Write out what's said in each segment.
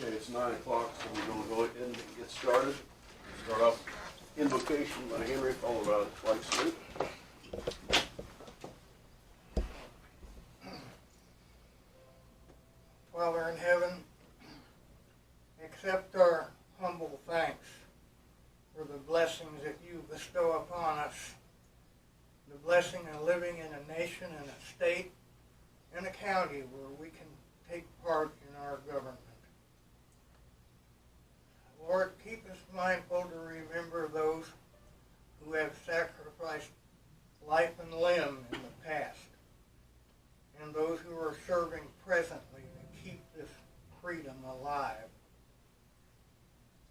Okay, it's 9 o'clock, so we're gonna go ahead and get started. Start off invocation by Henry, followed by the flag salute. Father in heaven, accept our humble thanks for the blessings that you bestow upon us. The blessing of living in a nation and a state and a county where we can take part in our government. Lord, keep us mindful to remember those who have sacrificed life and limb in the past, and those who are serving presently to keep this freedom alive.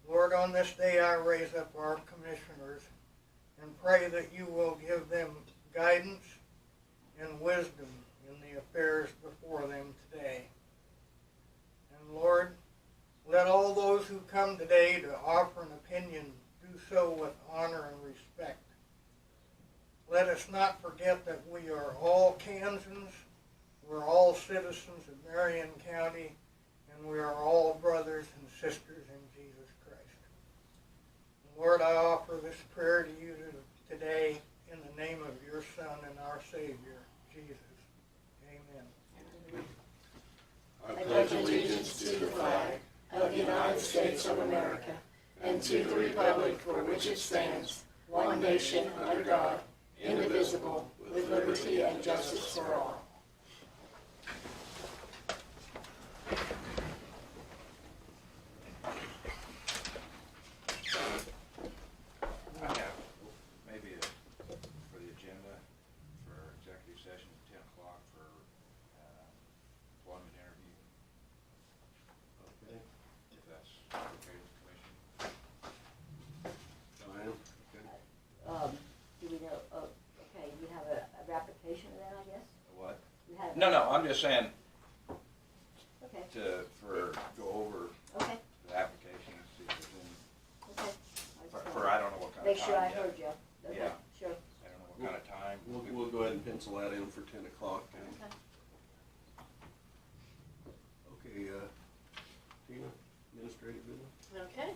Lord, on this day I raise up our commissioners and pray that you will give them guidance and wisdom in the affairs before them today. And Lord, let all those who come today to offer an opinion do so with honor and respect. Let us not forget that we are all Kansans, we're all citizens of Marion County, and we are all brothers and sisters in Jesus Christ. Lord, I offer this prayer to you today in the name of your Son and our Savior, Jesus. Amen. I pledge allegiance to the flag of the United States of America and to the republic for which it stands, one nation under God, indivisible, with liberty and justice for all. No, I'm just saying Okay. go over Okay. the application and see if there's Okay. any, I don't know what kind of time. Make sure I yet. heard you. Okay. Yeah. Sure. I don't know what kind of time. We'll go ahead and pencil that in for 10 o'clock. Okay. Okay, Tina, administrative business? Okay.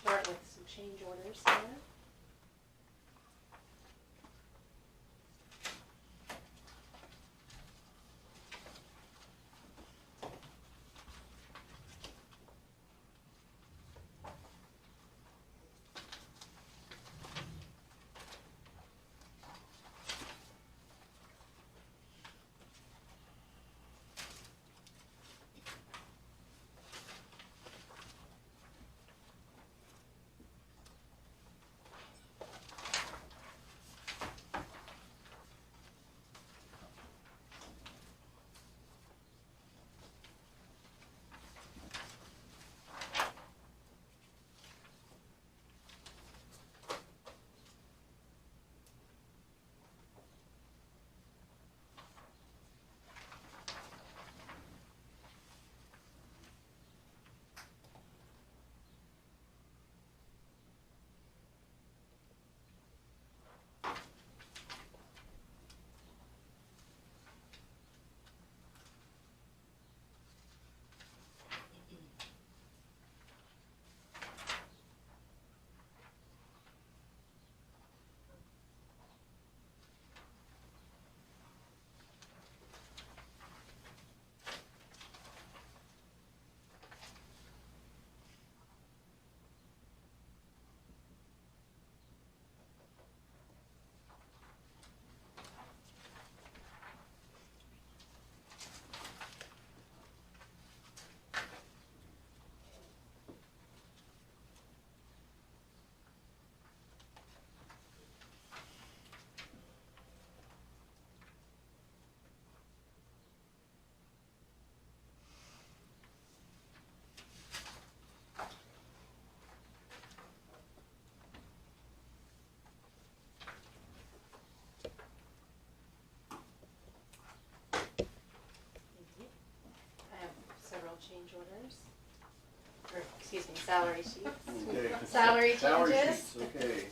Start with some change orders here. Change orders, or excuse me, salary sheets. Okay. Salary Salary changes. sheets, okay.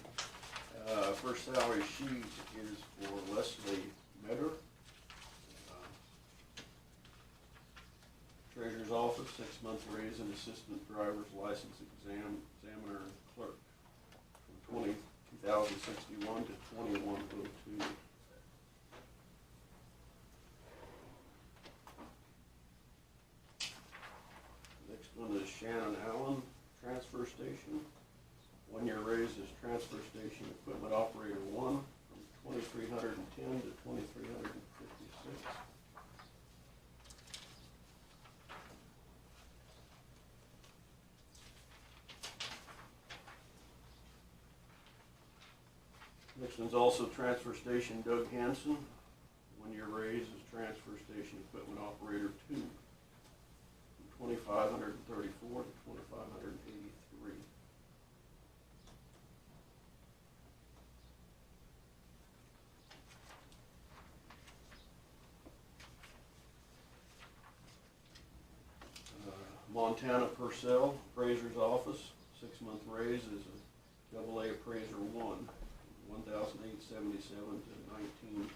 First salary sheet is for Leslie Medder. Treasurer's office, 6-month raise and assistant driver's license examiner and clerk from 2061 to 2102. Next one is Shannon Allen, transfer station. 1-year raise is transfer station equipment operator 1 from 2,310 to 2,356. Next one's also transfer station Doug Hanson. 1-year raise is transfer station equipment operator 2 from 2,534 to 2,583. Montana Purcell, appraiser's office, 6-month raise is a AA appraiser 1, 1,877 to 1,914.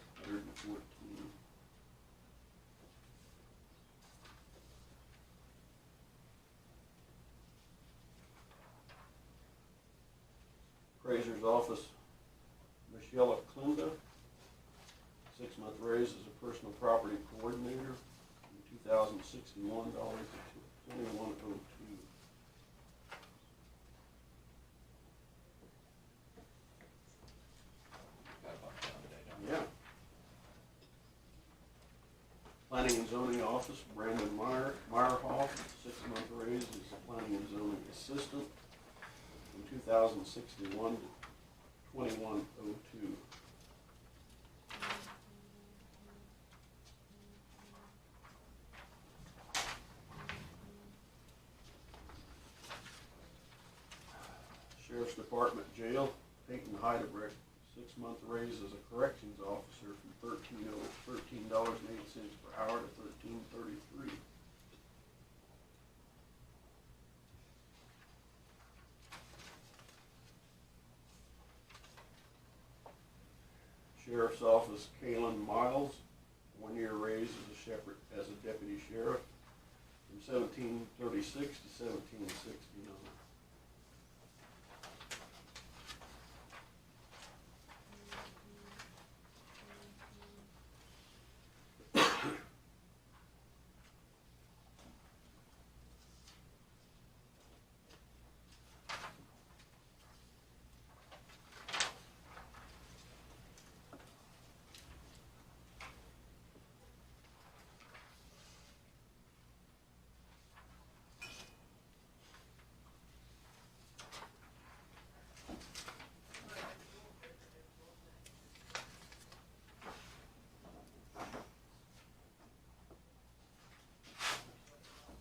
Appraiser's office, Michelle Klinda, 6-month raise as a personal property coordinator, $2,061 to 2,102. Got a bunch on today, don't we? Yeah. Planning and zoning office, Brandon Meyerhoff, 6-month raise as a planning and zoning assistant from 2,061 to 2,102. Sheriff's Department jail, Peyton Heidebrecht, 6-month raise as a corrections officer from $13.08 per hour to $13.33. Sheriff's Office, Kalen Miles, 1-year raise as a deputy sheriff from $17.36 to $17.69.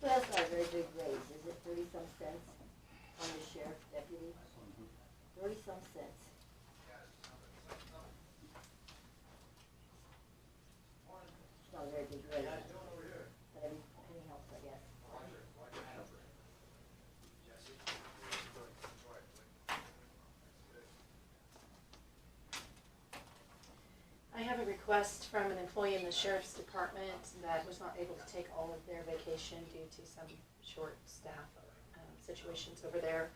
Well, that's not a very big raise, is it? 30-some cents on the sheriff deputy? 30-some cents. It's not a very big raise, but every penny helps, I guess. I have a request from an employee in the sheriff's department that was not able to take all of their vacation due to some short staff situations over there.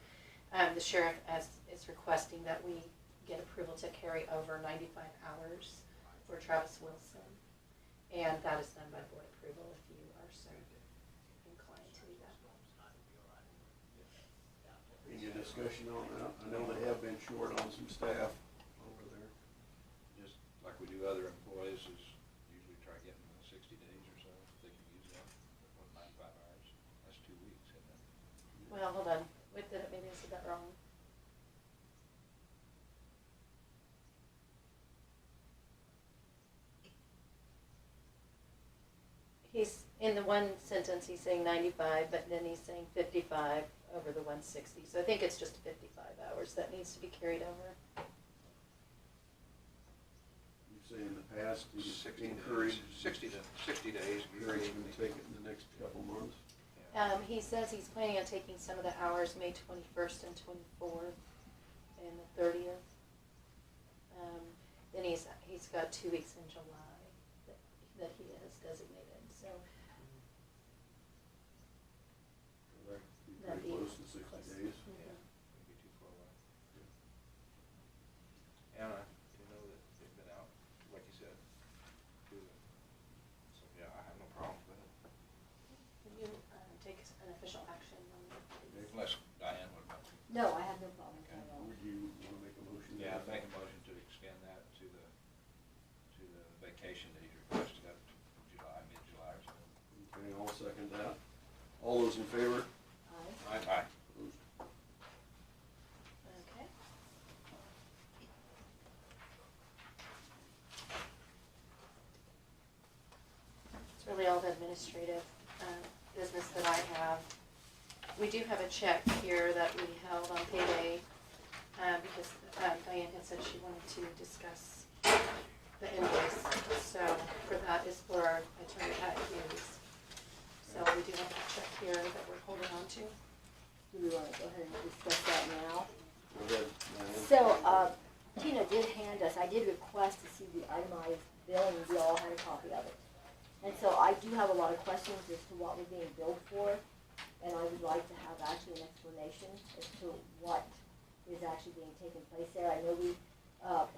The sheriff is requesting that we get approval to carry over 95 hours for Travis Wilson. And that is done by board approval if you are so inclined to do that. Any discussion on that? I know they have been short on some staff over there. Just like we do other employees, is usually try getting 60 days or so, if they can use that. What, 95 hours? That's 2 weeks, isn't it? Well, hold on. Wait, maybe I said that wrong. He's, in the one sentence, he's saying 95, but then he's saying 55 over the 160. So I think it's just 55 hours that needs to be carried over. You say in the past, he's 60 encouraged, days. 60 days. encouraged him to take it in the next couple months. He says he's planning on taking some of the hours May 21st and 24th and the 30th. got 2 weeks in July that he has designated, so. That'd be pretty close to 60 close. days. Yeah, wouldn't be too far away. And I didn't know that they've been out, like you said, to the, so yeah, I have no problems with it. Will you take an official action on that, please? Unless Diane would like to. No, I have no problem with that at all. Would you want to make a motion? Yeah, I'd make a motion to extend that to the vacation that he's requested up to July, mid-July or something. Okay, I'll second that. All those in favor? Aye. Aye. Opposed? Okay. It's really all the administrative business that I have. We do have a check here that we held on payday because Diane had said she wanted to discuss the invoice. So for that is for our attorney at Hughes. So we do have a check here that we're holding on to. Do we want to go ahead and discuss that now? Go ahead, Diane. So, Tina did hand us, I did request to see the itemized billing, we all had a copy of it. And so I do have a lot of questions as to what we're being billed for, and I would like to have actually an explanation as to what is actually being taken place there. I know we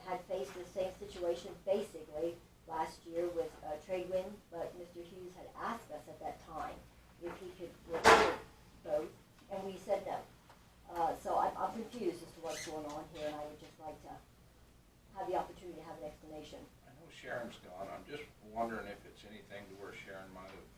had faced the same situation basically last year with Tradewin, but Mr. Hughes had asked us at that time if he could report both, and we said no. So I'm confused as to what's going on here, and I would just like to have the opportunity to have an explanation. I know Sharon's gone, I'm just wondering if it's anything to where Sharon might have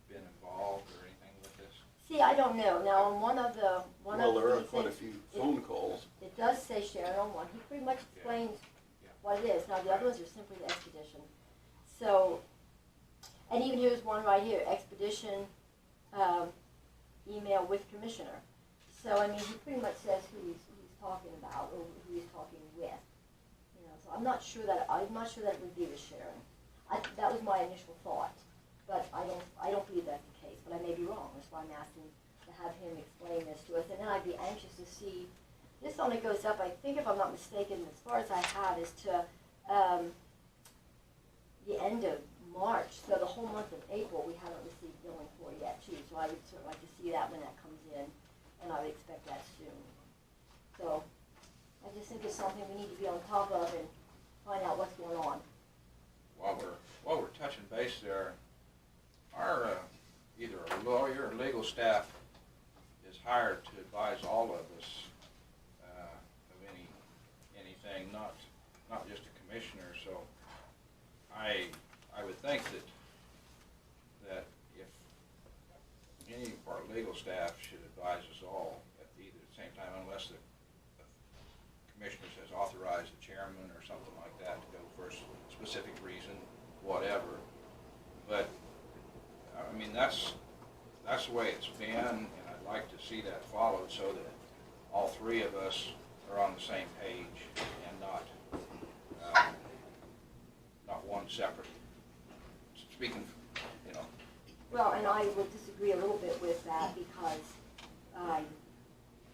been involved or anything with this. See, I don't know. Now, on one of the Well, there are things quite a few phone calls. it does say Sharon on one. He pretty much explains Yeah. what it is. Now, the other ones are simply the expedition. So, and even here's one right here, expedition email with commissioner. So, I mean, he pretty much says who he's talking about or who he's talking with. You know, so I'm not sure that it would be with Sharon. That was my initial thought, but I don't believe that's the case. But I may be wrong. That's why I'm asking to have him explain this to us, and then I'd be anxious to see. This only goes up, I think, if I'm not mistaken, as far as I have, is to the end of March. So the whole month of April, we haven't received billing for yet, too. So I would sort of like to see that when that comes in, and I would expect that soon. So I just think it's something we need to be on top of and find out what's going on. While we're touching base there, our either a lawyer or legal staff is hired to advise all of us of anything, not just a commissioner. So I would think that if any of our legal staff should advise us all at either the same time, unless the commissioner says authorize the chairman or something like that to go for a specific reason, whatever. But I mean, that's the way it's been, and I'd like to see that followed so that all three of us are on the same page and not one separate. Speaking, you know. Well, and I would disagree a little bit with that because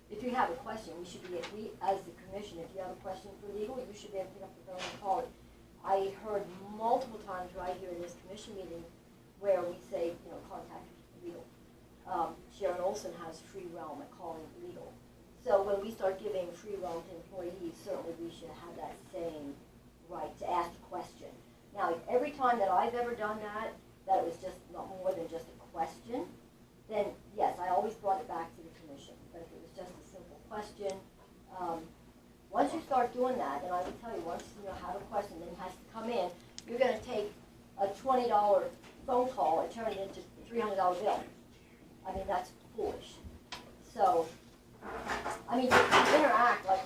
if you have a question, we as the commission, if you have a question for legal, you should be able to pick up the phone and call it. I heard multiple times right here in this commission meeting where we say, contact legal. Sharon Olson has free realm at calling legal. So when we start giving free realm to employees, certainly we should have that same right to ask a question. Now, every time that I've ever done that it was just not more than just a question, then yes, I always brought it back to the commission. But if it was just a simple question, once you start doing that, and I will tell you, once you have a question, then it has to come in, you're going to take a $20 phone call and turn it into a $300 bill. I mean, that's foolish. So, I mean, to interact like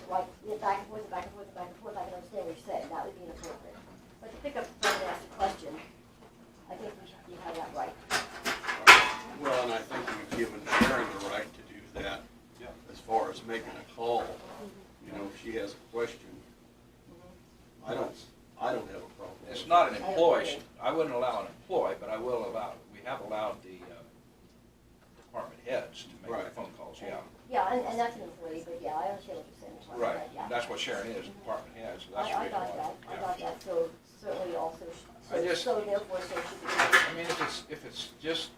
back and forth, I can understand what you're saying. That would be inappropriate. But to pick up the phone and ask a question, I think you have that right. Well, and I think we've given Sharon the right to do that. Yeah. As far as making a call, if she has a question, I don't have a problem. It's not an employee. I wouldn't allow an employee, but we have allowed the department heads to make the phone calls, yeah. Yeah, and that's an employee, but yeah, I understand what you're saying. Right, Yeah. that's what Sharon is, department head, so that's the I reason got why. that. I Yeah. got that. So certainly also, I just- so therefore, so should be. I mean, if it's just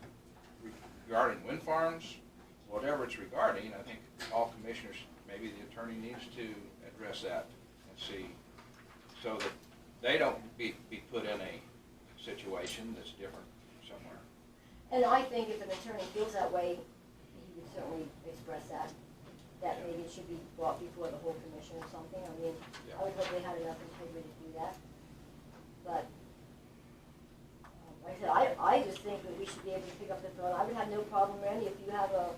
regarding wind farms, whatever it's regarding, I think all commissioners, maybe the attorney needs to address that and see, so that they don't be put in a situation that's different somewhere. And I think if an attorney feels that way, he would certainly express that maybe it should be brought before the whole commission or something. I mean, Yeah. I would hope they had enough integrity to do that. But, like I said, I just think that we should be able to pick up the phone. I would have no problem, Randy, if you have a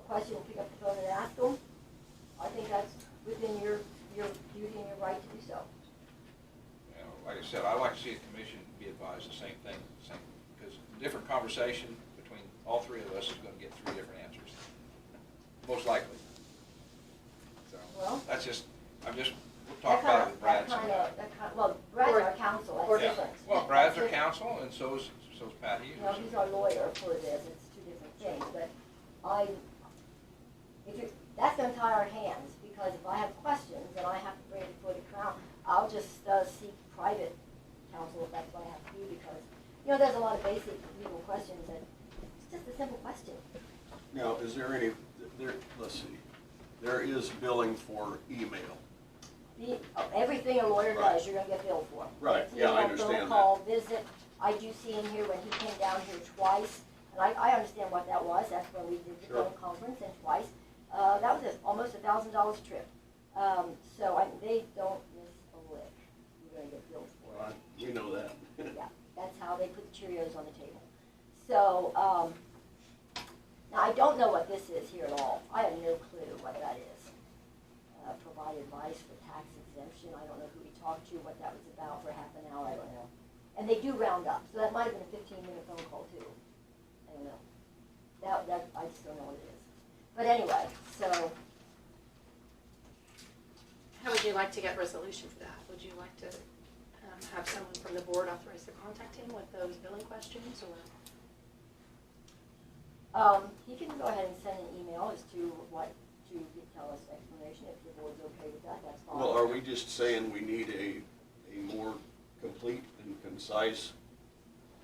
question, pick up the phone and ask them. I think that's within your duty and your right to do so. You know, like I said, I like to see a commission be advised the same thing, because a different conversation between all three of us is gonna get three different answers, most likely. So, Well- that's just, we'll talk about it with Brad sometime. Well, Brad's Or- our counsel, or- that's Yeah. different. Well, Brad's our That's different. counsel, and so's Patty. You know, he's our lawyer for this, it's two different things, but that's gonna tie our hands, because if I have questions and I have to bring it before the crown, I'll just seek private counsel if that's what I have to do, because, you know, there's a lot of basic legal questions that, it's just a simple question. Now, is there any, let's see, there is billing for email. Everything a lawyer Right. does, you're gonna get billed for. Right, It's yeah, I email, understand phone that. call, visit, I do see in here when he came down here twice, and I understand what that was, that's when we did the Sure. phone conference, and twice. That was almost $1,000 trip. So they don't miss a lick, you're gonna get billed for it. Right, we know that. Yeah, that's how they put the Cheerios on the table. So, now I don't know what this is here at all, I have no clue what that is. Provide advice for tax exemption, I don't know who we talked to, what that was about for half an hour, I don't know. And they do round up, so that might have been a 15-minute phone call too, I don't know. That, I just don't know what it is. But anyway, so, How would you like to get resolution for that? Would you like to have someone from the board authorized to contact him with those billing questions, or? he can go ahead and send an email as to what, to tell us explanation, if the board's okay with that, that's fine. Well, are we just saying we need a more complete and concise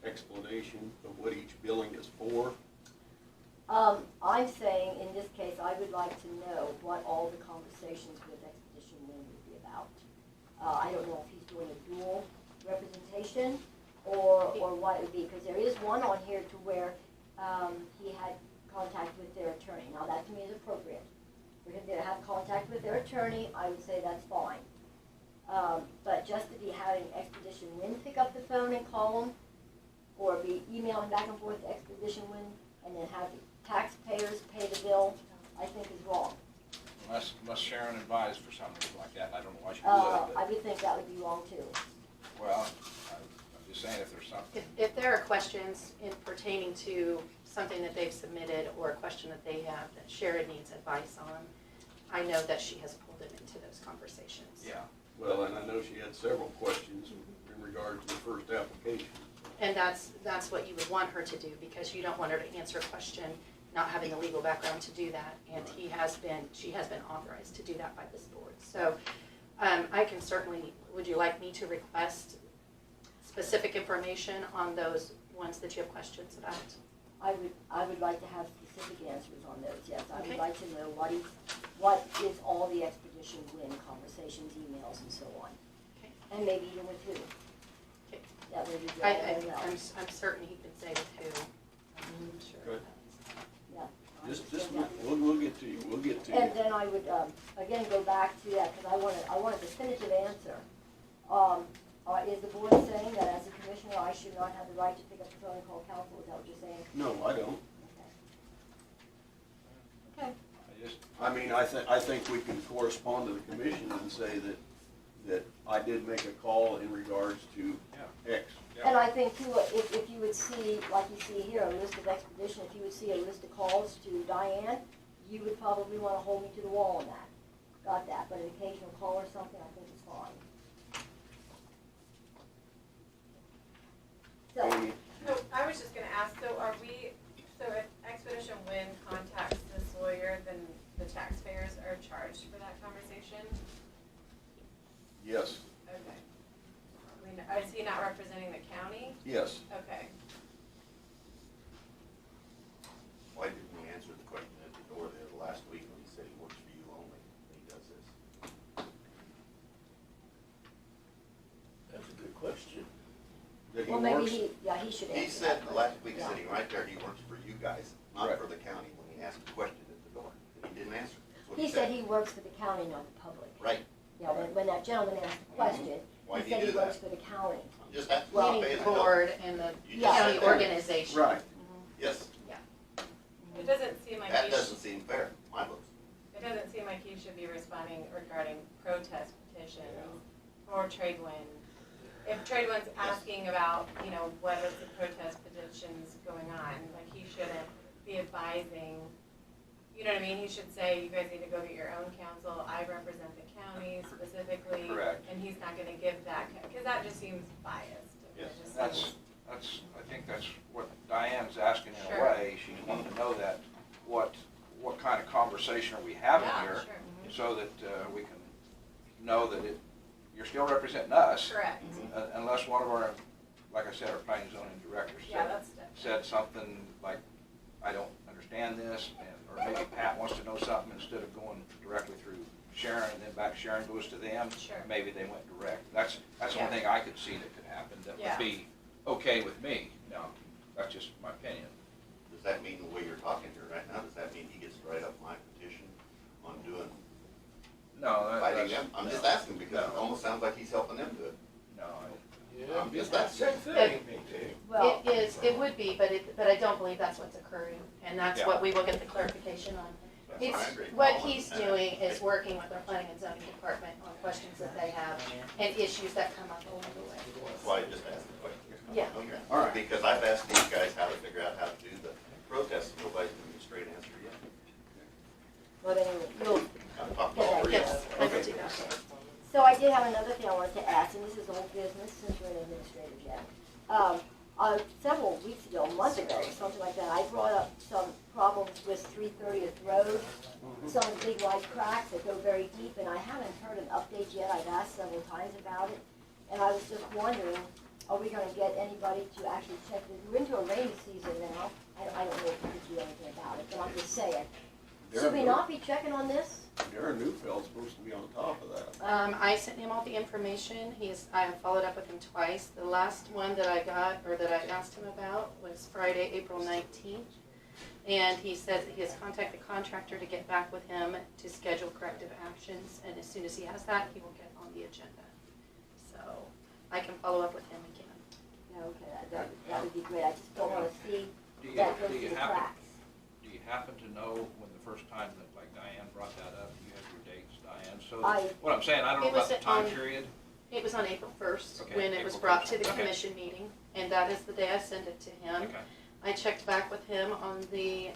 explanation of what each billing is for? I'm saying, in this case, I would like to know what all the conversations with Expedition Wind would be about. I don't know if he's doing a dual representation, or what it would be, because there is one on here to where, he had contact with their attorney. Now, that to me is appropriate. For him to have contact with their attorney, I would say that's fine. But just to be having Expedition Wind pick up the phone and call them, or be emailing back and forth to Expedition Wind, and then have the taxpayers pay the bill, I think is wrong. Unless Sharon advised for something like that, I don't know why she I would, but, would think that would be wrong too. well, I'm just saying if there's something. If there are questions in pertaining to something that they've submitted, or a question that they have that Sharon needs advice on, I know that she has pulled it into those conversations. Yeah. Well, and I know she had several questions in regard to the first application. And that's what you would want her to do, because you don't want her to answer a question not having the legal background to do that, and she has been authorized to do that by this board. So, I can certainly, would you like me to request specific information on those ones that you have questions about? I would like to have specific answers on those, yes. I Okay. would like to know what is all the Expedition Wind conversations, emails, and so on. Okay. And maybe even with who. Okay. That way we get all of that. I'm certain he could say with who. I'm sure. Good. Yeah. I Just, understand that. we'll get to you, we'll get to you. And then I would, again, go back to that, because I want a definitive answer. Is the board saying that as a commissioner, I should not have the right to pick up the phone and call counsel? Is that what you're saying? No, I don't. Okay. I mean, I think we can correspond to the commission and say that I did make a call in regards to X. And I think too, if you would see, like you see here, a list of Expedition, if you would see a list of calls to Diane, you would probably want to hold me to the wall on that. Got that, but an occasional call or something, I think is fine. So, Amy, So I was just gonna ask, so if Expedition Wind contacts this lawyer, then the taxpayers are charged for that conversation? yes. Okay. I mean, is he not representing the county? Yes. Okay. Why didn't he answer the question at the door there last week when he said he works for you only, when he does this? That's a good question. That he Well, maybe works, he should He answer said that last question. week, Yeah. sitting right there, he works for you guys, not Right. for the county, when he asked the question at the door. And he didn't answer. That's what He said he works for the county, not the public. Right. Yeah, when that gentleman asked the question, Why'd he he said he do works that? for the county. I'm just asking. Well, I'm Meaning paying the the bill. board and the You just county said that. organization. right. Yes, It doesn't seem like that he doesn't seem fair, in my books. it doesn't seem like he should be responding regarding protest petitions or Tradewind. If Tradewind's asking about, what is the protest petitions going on, like he shouldn't be advising, you know what I mean? He should say, you guys need to go get your own counsel, I represent the county specifically. Correct. And he's not gonna give that, because that just seems biased. It Yes. just That's, seems- I think that's what Diane's asking in a Sure. way. She's wanting to know that, what kind of conversation are we having Yeah, here? sure. So that we can know that you're still representing us. Correct. Unless one of our, like I said, our planning and zoning directors Yeah, that's definitely. said something like, I don't understand this, or maybe Pat wants to know something, instead of going directly through Sharon, and then back Sharon goes to them. Sure. Maybe they went direct. That's the Yeah. one thing I could see that could happen, that Yeah. would be okay with me. Now, that's just my opinion. Does that mean the way you're talking here right now, does that mean he gets to write up my petition on doing, No, fighting that's, them? I'm just asking because it No. almost sounds like he's helping them do it. no, Yeah, I'm just that's the asking. same thing, me too. Well, It would be, but I don't believe that's what's occurring, and that's Yeah. what we will get the clarification on. That's He's, what I agree. what I'll he's understand. doing is working with our planning and zoning department on questions that they have and issues that come up along the way. That's why I just asked the question. Yeah. Okay. All right. Because I've asked these guys how to figure out how to do the protests, and nobody's given me a straight answer yet. well, anyway, you'll, I've talked to all three of Yes, them. I will do that. so I did have another thing I wanted to ask, and this is old business since we're in administrative yet. Several weeks ago, a month ago, something like that, I brought up some problems with 330th Road. Some big wide cracks that go very deep, and I haven't heard an update yet. I've asked several times about it, and I was just wondering, are we gonna get anybody to actually check this? We're into a rainy season now. I don't know if we can do anything about it, but I'm just saying. Should we not be checking on this? Darren Newfield's supposed to be on top of that. I sent him all the information. I have followed up with him twice. The last one that I got, or that I asked him about, was Friday, April 19th. And he says that he has contacted the contractor to get back with him to schedule corrective actions, and as soon as he has that, he will get on the agenda. So I can follow up with him again. Yeah, okay, that would be great. I just don't wanna see Do you, that go do through you the happen, cracks. do you happen to know when the first time that, like Diane brought that up, you have your dates, Diane? So, what I'm saying, I don't know It was about the time on- period. It was on April 1st, Okay, when it was April brought 1st. to the Okay. commission meeting, and that is the day I sent it to him. Okay. I checked back with him on the,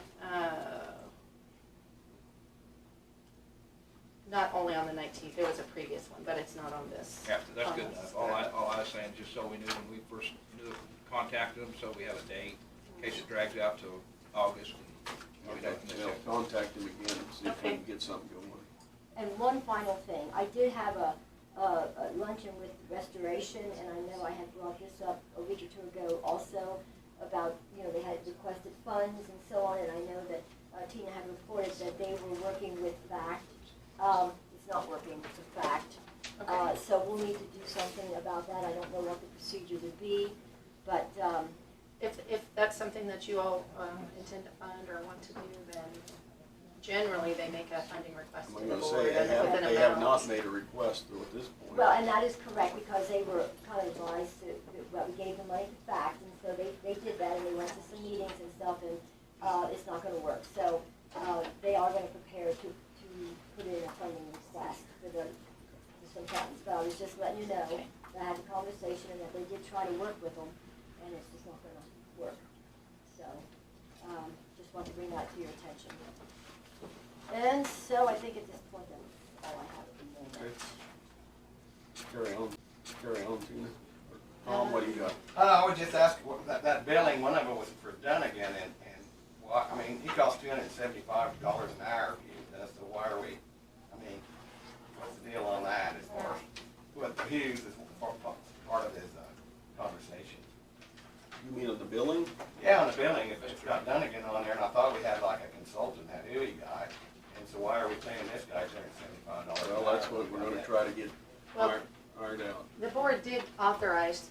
not only on the 19th, there was a previous one, but it's not on this. Yeah, that's good on this. enough. All I was saying, just so we knew when we first contacted them, so we have a date, in case it drags out till August. and we don't miss They'll it. contact him again and see if we Okay. can get something going. And one final thing, I did have a luncheon with Restoration, and I know I had brought this up a week or two ago also about, they had requested funds and so on, and I know that Tina had reported that they were working with FACT. It's not working with FACT. Okay. So we'll need to do something about that. I don't know what the procedure would be, but, If that's something that you all intend to fund or want to do, then generally they make a funding request to I'm the gonna board say, they with an have not amount. made a request though at this point. well, and that is correct, because they were kind of advised to, well, we gave the money to FACT, and so they did that, and they went to some meetings and stuff, and, it's not gonna work. So, they are gonna prepare to put in a funding request for some funds. But I was just letting you know that I had a conversation, and that they did try to work with them, and it's just not gonna work. So, just want to bring that to your attention. And so I think at this point, that's all I have at the moment. Carry on, Tina. Or Tom, what do you got? I would just ask, that billing, one of it was for Dunnigan, and, well, I mean, he costs $275 an hour if he does, so why are we, what's the deal on that as far as, what Hughes is part of his, contract? billing? Yeah, on the billing, if it's got done again on there, and I thought we had like a consultant, that Huey guy, and so why are we paying this guy $275? Well, that's what we're gonna try to get Well- ironed out. The board did authorize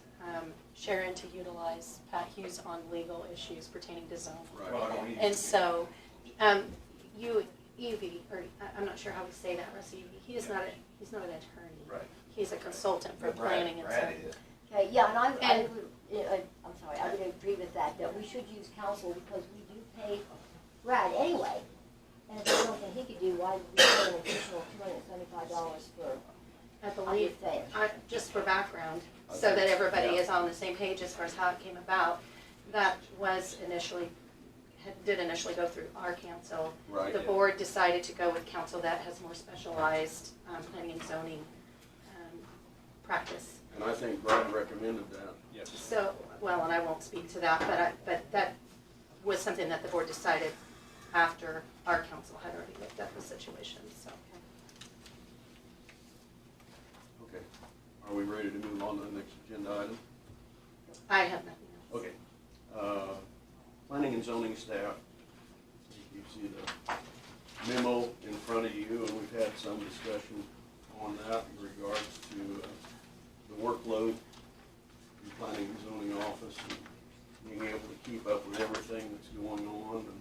Sharon to utilize Pat Hughes on legal issues pertaining to zoning. Right. Well, I mean, And so, Evie, or I'm not sure how we say that, Russ, Evie, he's not an attorney. Right. He's a consultant for But Brad- planning and Brad stuff. is. Okay, yeah, and I And- would, I'm sorry, I would agree with that, that we should use counsel because we do pay Brad anyway. And if there's something he could do, why would we pay an additional $275 for, I I'm believe, just saying. just for background, so that everybody is on the same page as far as how it came about, that was did initially go through our council. Right. The board decided to go with council that has more specialized planning and zoning practice. And I think Brad recommended that. Yes. So, well, and I won't speak to that, but that was something that the board decided after our council had already looked at the situation, so. Okay. Are we ready to move on to the next agenda item? I have nothing else. Okay. Planning and zoning staff, you see the memo in front of you, and we've had some discussion on that in regards to the workload in planning and zoning office and being able to keep up with everything that's going on. And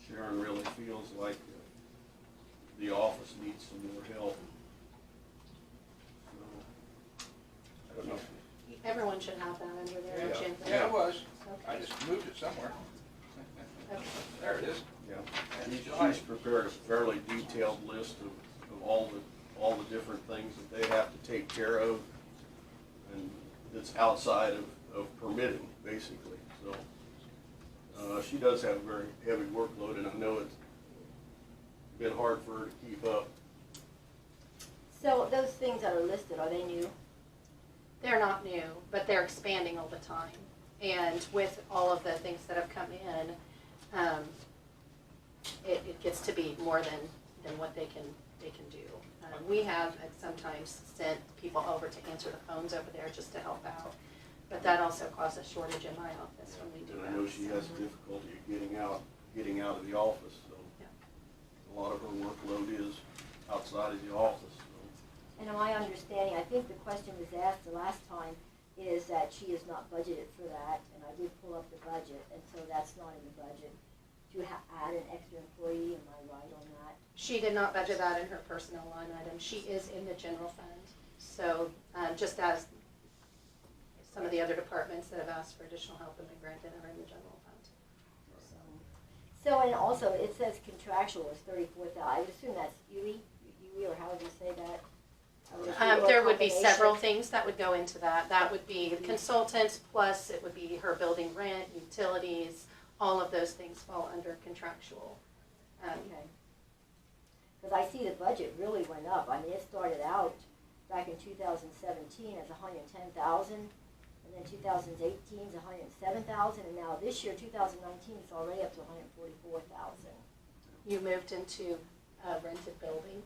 Sharon really feels like the office needs some more help. So, I don't know. Everyone should have that under their agenda. Yeah, it was. I Okay. just moved it somewhere. Okay. There it is. Yeah, she's prepared a fairly detailed list of all the different things that they have to take care of, and it's outside of permitting, basically, so. She does have a very heavy workload, and I know it's been hard for her to keep up. So those things that are listed, are they new? They're not new, but they're expanding all the time. And with all of the things that have come in, it gets to be more than what they can do. We have sometimes sent people over to answer the phones over there just to help out. But that also caused a shortage in my office when we do And that. I know she has difficulty getting out of the office, so. Yeah. A lot of her workload is outside of the office, so. And in my understanding, I think the question was asked the last time, is that she is not budgeted for that, and I did pull up the budget, and so that's not in the budget. To add an extra employee, am I right on that? She did not budget that in her personnel line item. She is in the general fund. So just as some of the other departments that have asked for additional help have been granted are in the general fund. So, and also, it says contractual is $34,000, I would assume that's UE, or how would you say that? I would assume, or There would be combination. several things that would go into that. That would be the consultants, plus it would be her building rent, utilities, all of those things fall under contractual. Okay. Because I see the budget really went up. I mean, it started out back in 2017 as $110,000, and then 2018 is $107,000, and now this year, 2019, it's already up to $144,000. You moved into a rented building,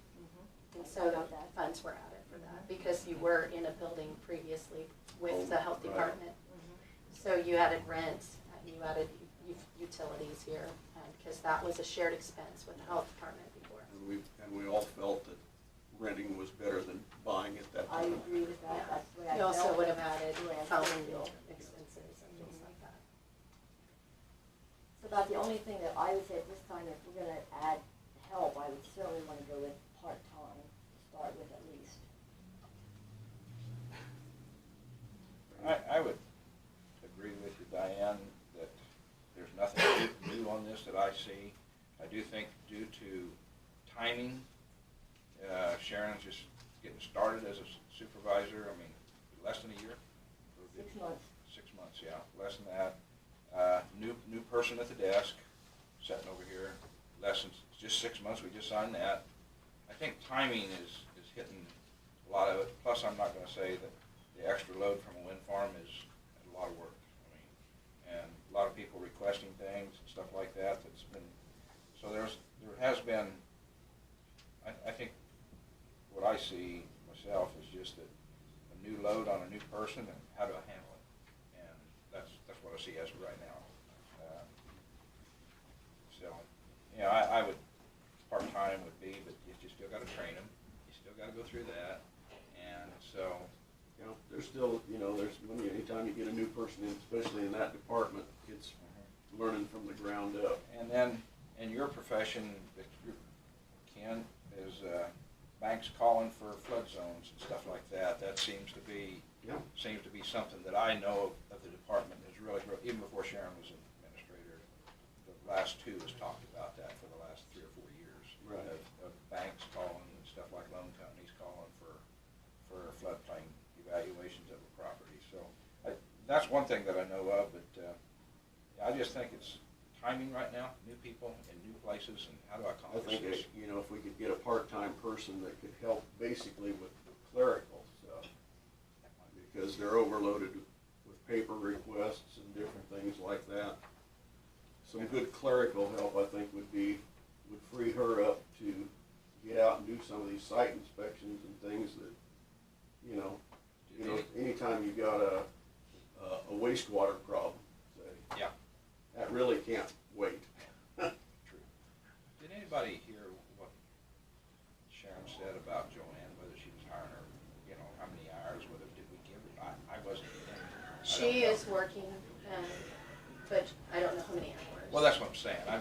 and so I the got that. funds were added for that, because you were in a building previously with the health Right. department. So you added rent, you added utilities here, because that was a shared expense with the health department before. And we all felt that renting was better than buying at that I time. agree with that, that's the way I You felt. also would have added The way I phone felt. bill expenses and things like that. So about the only thing that I would say at this time, if we're gonna add help, I would certainly wanna go with part-time, to start with at least. I would agree with you, Diane, that there's nothing new on this that I see. I do think due to timing, Sharon's just getting started as a supervisor, I mean, less than a year? 6 months. 6 months, yeah, less than that. New person at the desk, sitting over here, less than, just 6 months, we just signed that. I think timing is hitting a lot of it, plus I'm not gonna say that the extra load from a wind farm is a lot of work. I mean, and a lot of people requesting things and stuff like that, that's been, so there has been, I think what I see myself is just that a new load on a new person and how do I handle it? And That's what I see as of right now. So, you know, I would, part-time would be, but you still gotta train them, you still gotta go through that, and so, You know, there's still, you know, anytime you get a new person in, especially in that department, it's learning from the ground up. and then, in your profession, Ken, is, banks calling for flood zones and stuff like that, that seems to be, Yeah. something that I know of the department has really grown, even before Sharon was an administrator. The last two has talked about that for the last 3 or 4 years. Right. Of banks calling and stuff like loan companies calling for floodplain evaluations of a property. So, that's one thing that I know of, but, I just think it's timing right now, new people in new places, and how do I I accomplish think, this? you know, if we could get a part-time person that could help basically with clerical stuff, because they're overloaded with paper requests and different things like that. Some good clerical help, I think, would free her up to get out and do some of these site inspections and things that, you know, anytime you got a wastewater problem, say, Yeah, that really can't wait. true. Did anybody hear what Sharon said about Joanne, whether she was hiring her, you know, how many hours, whether did we give her? I wasn't in. She is working, but I don't know how many hours. Well, that's what I'm saying. I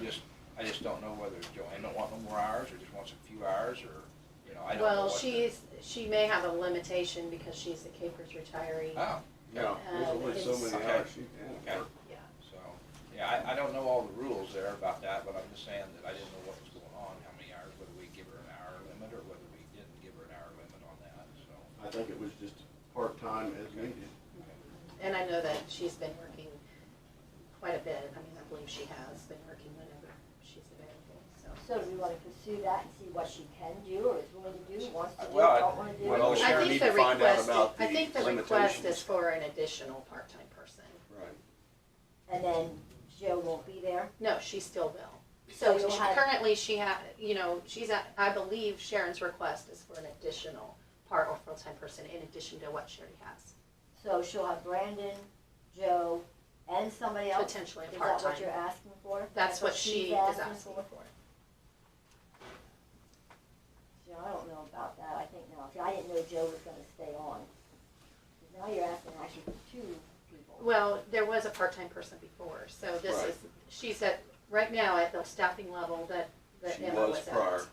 just don't know whether Joanne don't want no more hours or just wants a few hours, or, you know, I don't know Well, what she may have a limitation because she's a Capers retiree. Oh, Yeah, there's only so many Okay. hours she can okay. work. Yeah. So, yeah, I don't know all the rules there about that, but I'm just saying that I didn't know what was going on, how many hours, whether we give her an hour limit or whether we didn't give her an hour limit on that, so. I think it was just part-time as needed. And I know that she's been working quite a bit. I mean, I believe she has been working whenever she's available, so. So do we want to pursue that and see what she can do, or is willing to do, wants to do, Well, don't want to do? well, I Sharon, think need the to find out request, about I the think the request limitations. is for an additional part-time person. Right. And then Joe won't be there? No, she still will. So So you'll have- currently she she's at, I believe Sharon's request is for an additional part or full-time person in addition to what Sherry has. So she'll have Brandon, Joe, and somebody else? Potentially a Is that what part-time. you're asking for? That's what she's she is asking for. See, I don't know about that, I think now, see, I didn't know Joe was gonna stay on. 'Cause now you're asking actually for 2 people. Well, there was a part-time person before, so this Right. is, she's at, right now at the staffing level that She Emma was was at. prior.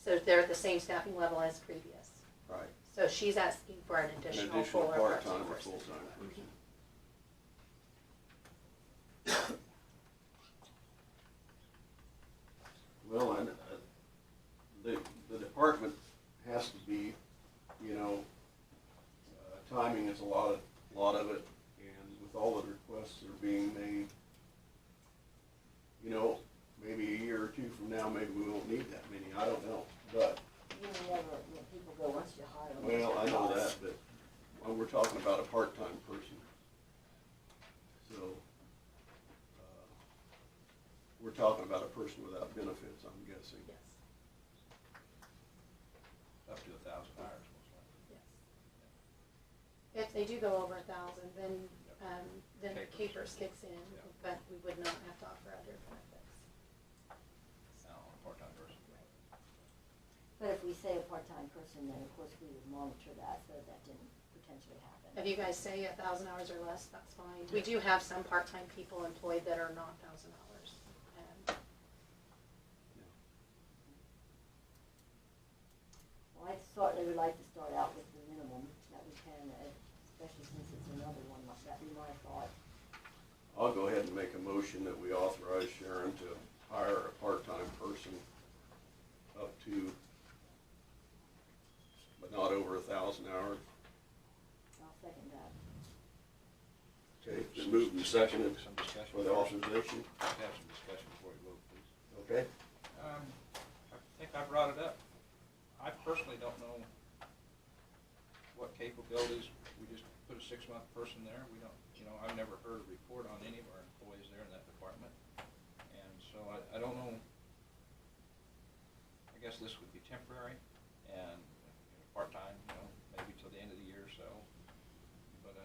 So they're at the same staffing level as previous. Right. So she's asking for an An additional additional full or part-time part-time or person. full-time person. Well, and the department has to be, you know, timing is a lot of it, and with all the requests that are being made, you know, maybe a year or 2 from now, maybe we won't need that many, I don't know, but, You never, when people go, once you hire them. well, I know that, but when we're talking about a part-time person, so, we're talking about a person without benefits, I'm guessing. Yes, Up to 1,000 hours, most likely. yes. If they do go over 1,000, then Capers kicks in, Yeah. but we would not have to offer other benefits. No, a part-time person. But if we say a part-time person, then of course we would monitor that, so that didn't potentially happen. If you guys say 1,000 hours or less, that's fine. We do have some part-time people employed that are not 1,000 hours. Well, I certainly would like to start out with the minimum that we can, especially since it's another one, that'd be my thought. I'll go ahead and make a motion that we authorize Sharon to hire a part-time person up to, but not over 1,000 hours. I'll second that. Okay, it's been moved and seconded Some discussion. for the authorization, Have some discussion before you vote, please. okay? I think I brought it up. I personally don't know what capabilities, we just put a 6-month person there. We don't, I've never heard a report on any of our employees there in that department. And so I don't know, I guess this would be temporary and part-time, maybe till the end of the year or so. But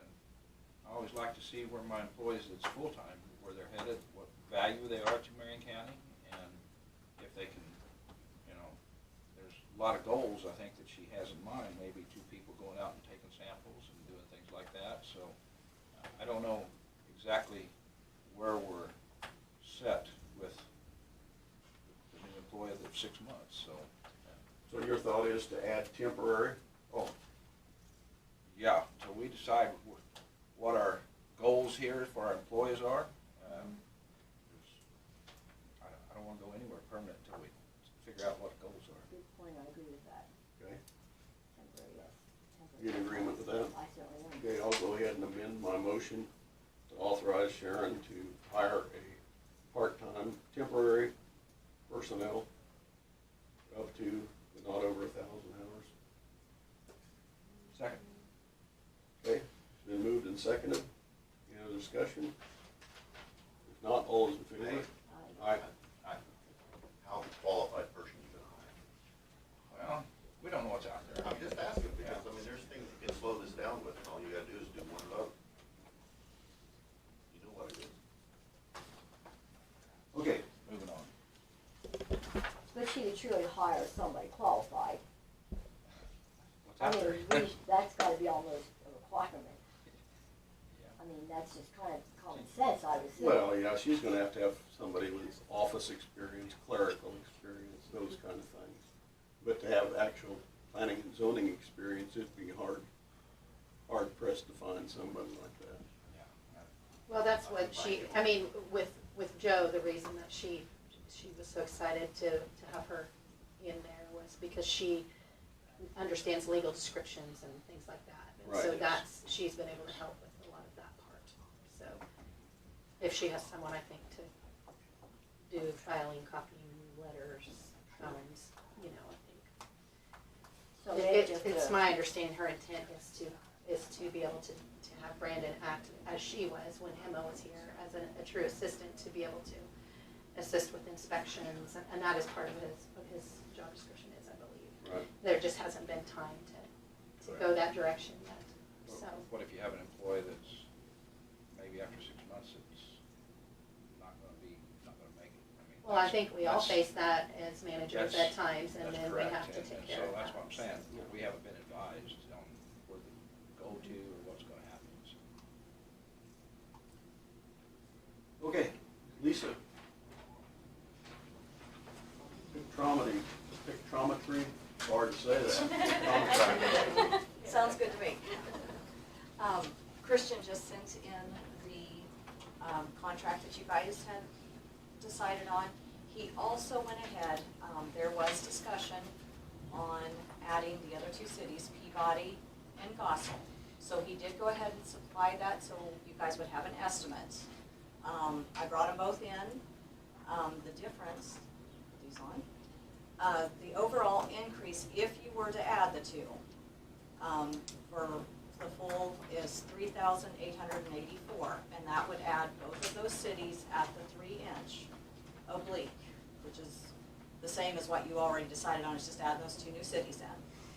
I always like to see where my employees that's full-time, where they're headed, what value they are to Marion County, and if they can, you know, there's a lot of goals I think that she has in mind, maybe 2 people going out and taking samples and doing things like that, so I don't know exactly where we're set with the new employee that's 6 months, so. So your thought is to add temporary? Oh, yeah, until we decide what our goals here for our employees are. I don't want to go anywhere permanent until we figure out what goals are. Good point, I agree with that. Okay. Temporary, yes. You in agreement with that? I certainly am. Okay, I'll go ahead and amend my motion to authorize Sharon to hire a part-time temporary personnel up to, but not over 1,000 hours. Second. Okay, it's been moved and seconded. Any other discussion? If not, all those in favor? I- Aye. How qualified person you gonna hire? Well, we don't know what's out there. I'm just asking, because, I mean, there's things you can slow this down with, and all you gotta do is do one vote. You know what it is. Okay, Moving on. But she would truly hire somebody qualified. What's I out mean, there? that's gotta be almost a requirement. Yeah. I mean, that's just kind of common sense, I would assume. well, yeah, she's gonna have to have somebody with office experience, clerical experience, those kind of things. But to have actual planning and zoning experience, it'd be hard pressed to find somebody like that. Yeah. Well, that's what she, I mean, with Joe, the reason that she was so excited to have her in there was because she understands legal descriptions and things like that. And so Right. she's been able to help with a lot of that part. So if she has someone, I think, to do filing, copying letters, phones, you know, I think. So maybe just It's a- my understanding her intent is to be able to have Brandon act as she was when Emma was here, as a true assistant, to be able to assist with inspections, and that is part of his job description is, I believe. Right. There just hasn't been time to go that direction yet, so. What if you have an employee that's maybe after 6 months, it's not gonna make it? I mean, Well, I think we all that's- face that as managers at That's- times, and that's then we correct, have to and- take and care so of that. that's what I'm saying, we haven't been advised on where to go to or what's gonna happen, so. Okay, Lisa. Pictometry, hard to say that. Sounds good to me. Christian just sent in the contract that you guys had decided on. He also went ahead, there was discussion on adding the other 2 cities, Peabody and Gossel. So he did go ahead and supply that so you guys would have an estimate. I brought them both in. The difference, put these on. The overall increase, if you were to add the 2, for the full is 3,884, and that would add both of those cities at the 3-inch oblique, which is the same as what you already decided on, is just add those 2 new cities in.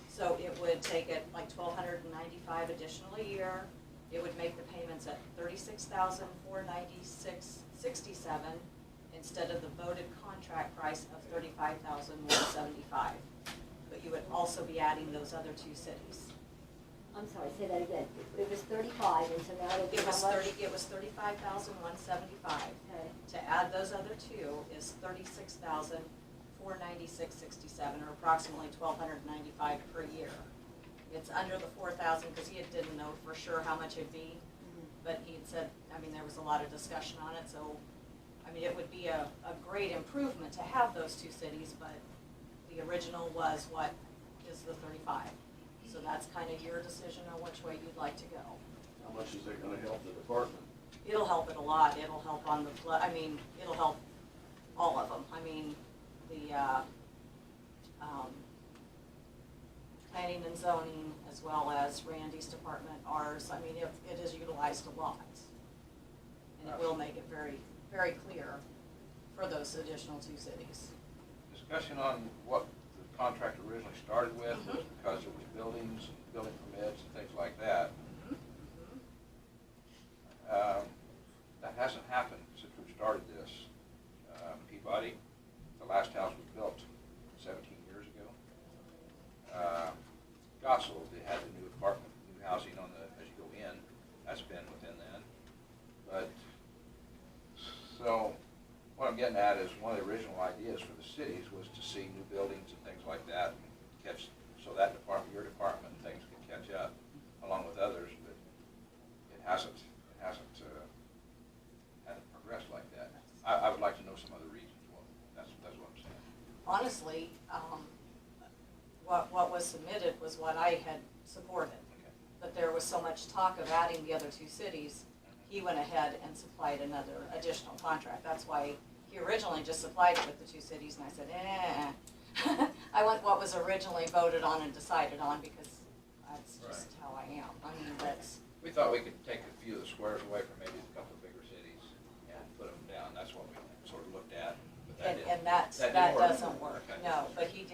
So it would take it like $1,295 additional a year. It would make the payments at $36,496.67 instead of the voted contract price of $35,175. But you would also be adding those other 2 cities. I'm sorry, say that again. It was 35, and so now it'll be It how was much? it was $35,175. Okay. To add those other 2 is $36,496.67, or approximately $1,295 per year. It's under the 4,000 because he didn't know for sure how much it'd be, but he had said, I mean, there was a lot of discussion on it, so, I mean, it would be a great improvement to have those 2 cities, but the original was what is the 35. So that's kind of your decision on which way you'd like to go. How much is that gonna help the department? It'll help it a lot. It'll help on the flood, I mean, it'll help all of them. I mean, the, planning and zoning, as well as Randy's department, ours, I mean, it is utilized a lot. And it will make it very, very clear for those additional 2 cities. Discussion on what the contract originally started with was because it was buildings, building permits and things like that. Gossel, they had the new apartment, new housing on the, as you go in, that's been within that. But, so, what I'm getting at is one of the original ideas for the cities was to see new buildings and things like that, and catch, so that department, your department, and things can catch up along with others, but it hasn't progressed like that. I would like to know some other reasons. Well, that's what I'm saying. Honestly, what was submitted was what I had supported. Okay. But there was so much talk of adding the other two cities, he went ahead and supplied another additional contract. That's why he originally just supplied it with the two cities, and I said, I want what was originally voted on and decided on, because that's just how I am. I mean, that's, We thought we could take a few of the squares away from maybe a couple of bigger cities and put them down. That's what we sort of looked at. But that didn't- and that didn't work. doesn't work, Okay. no. But he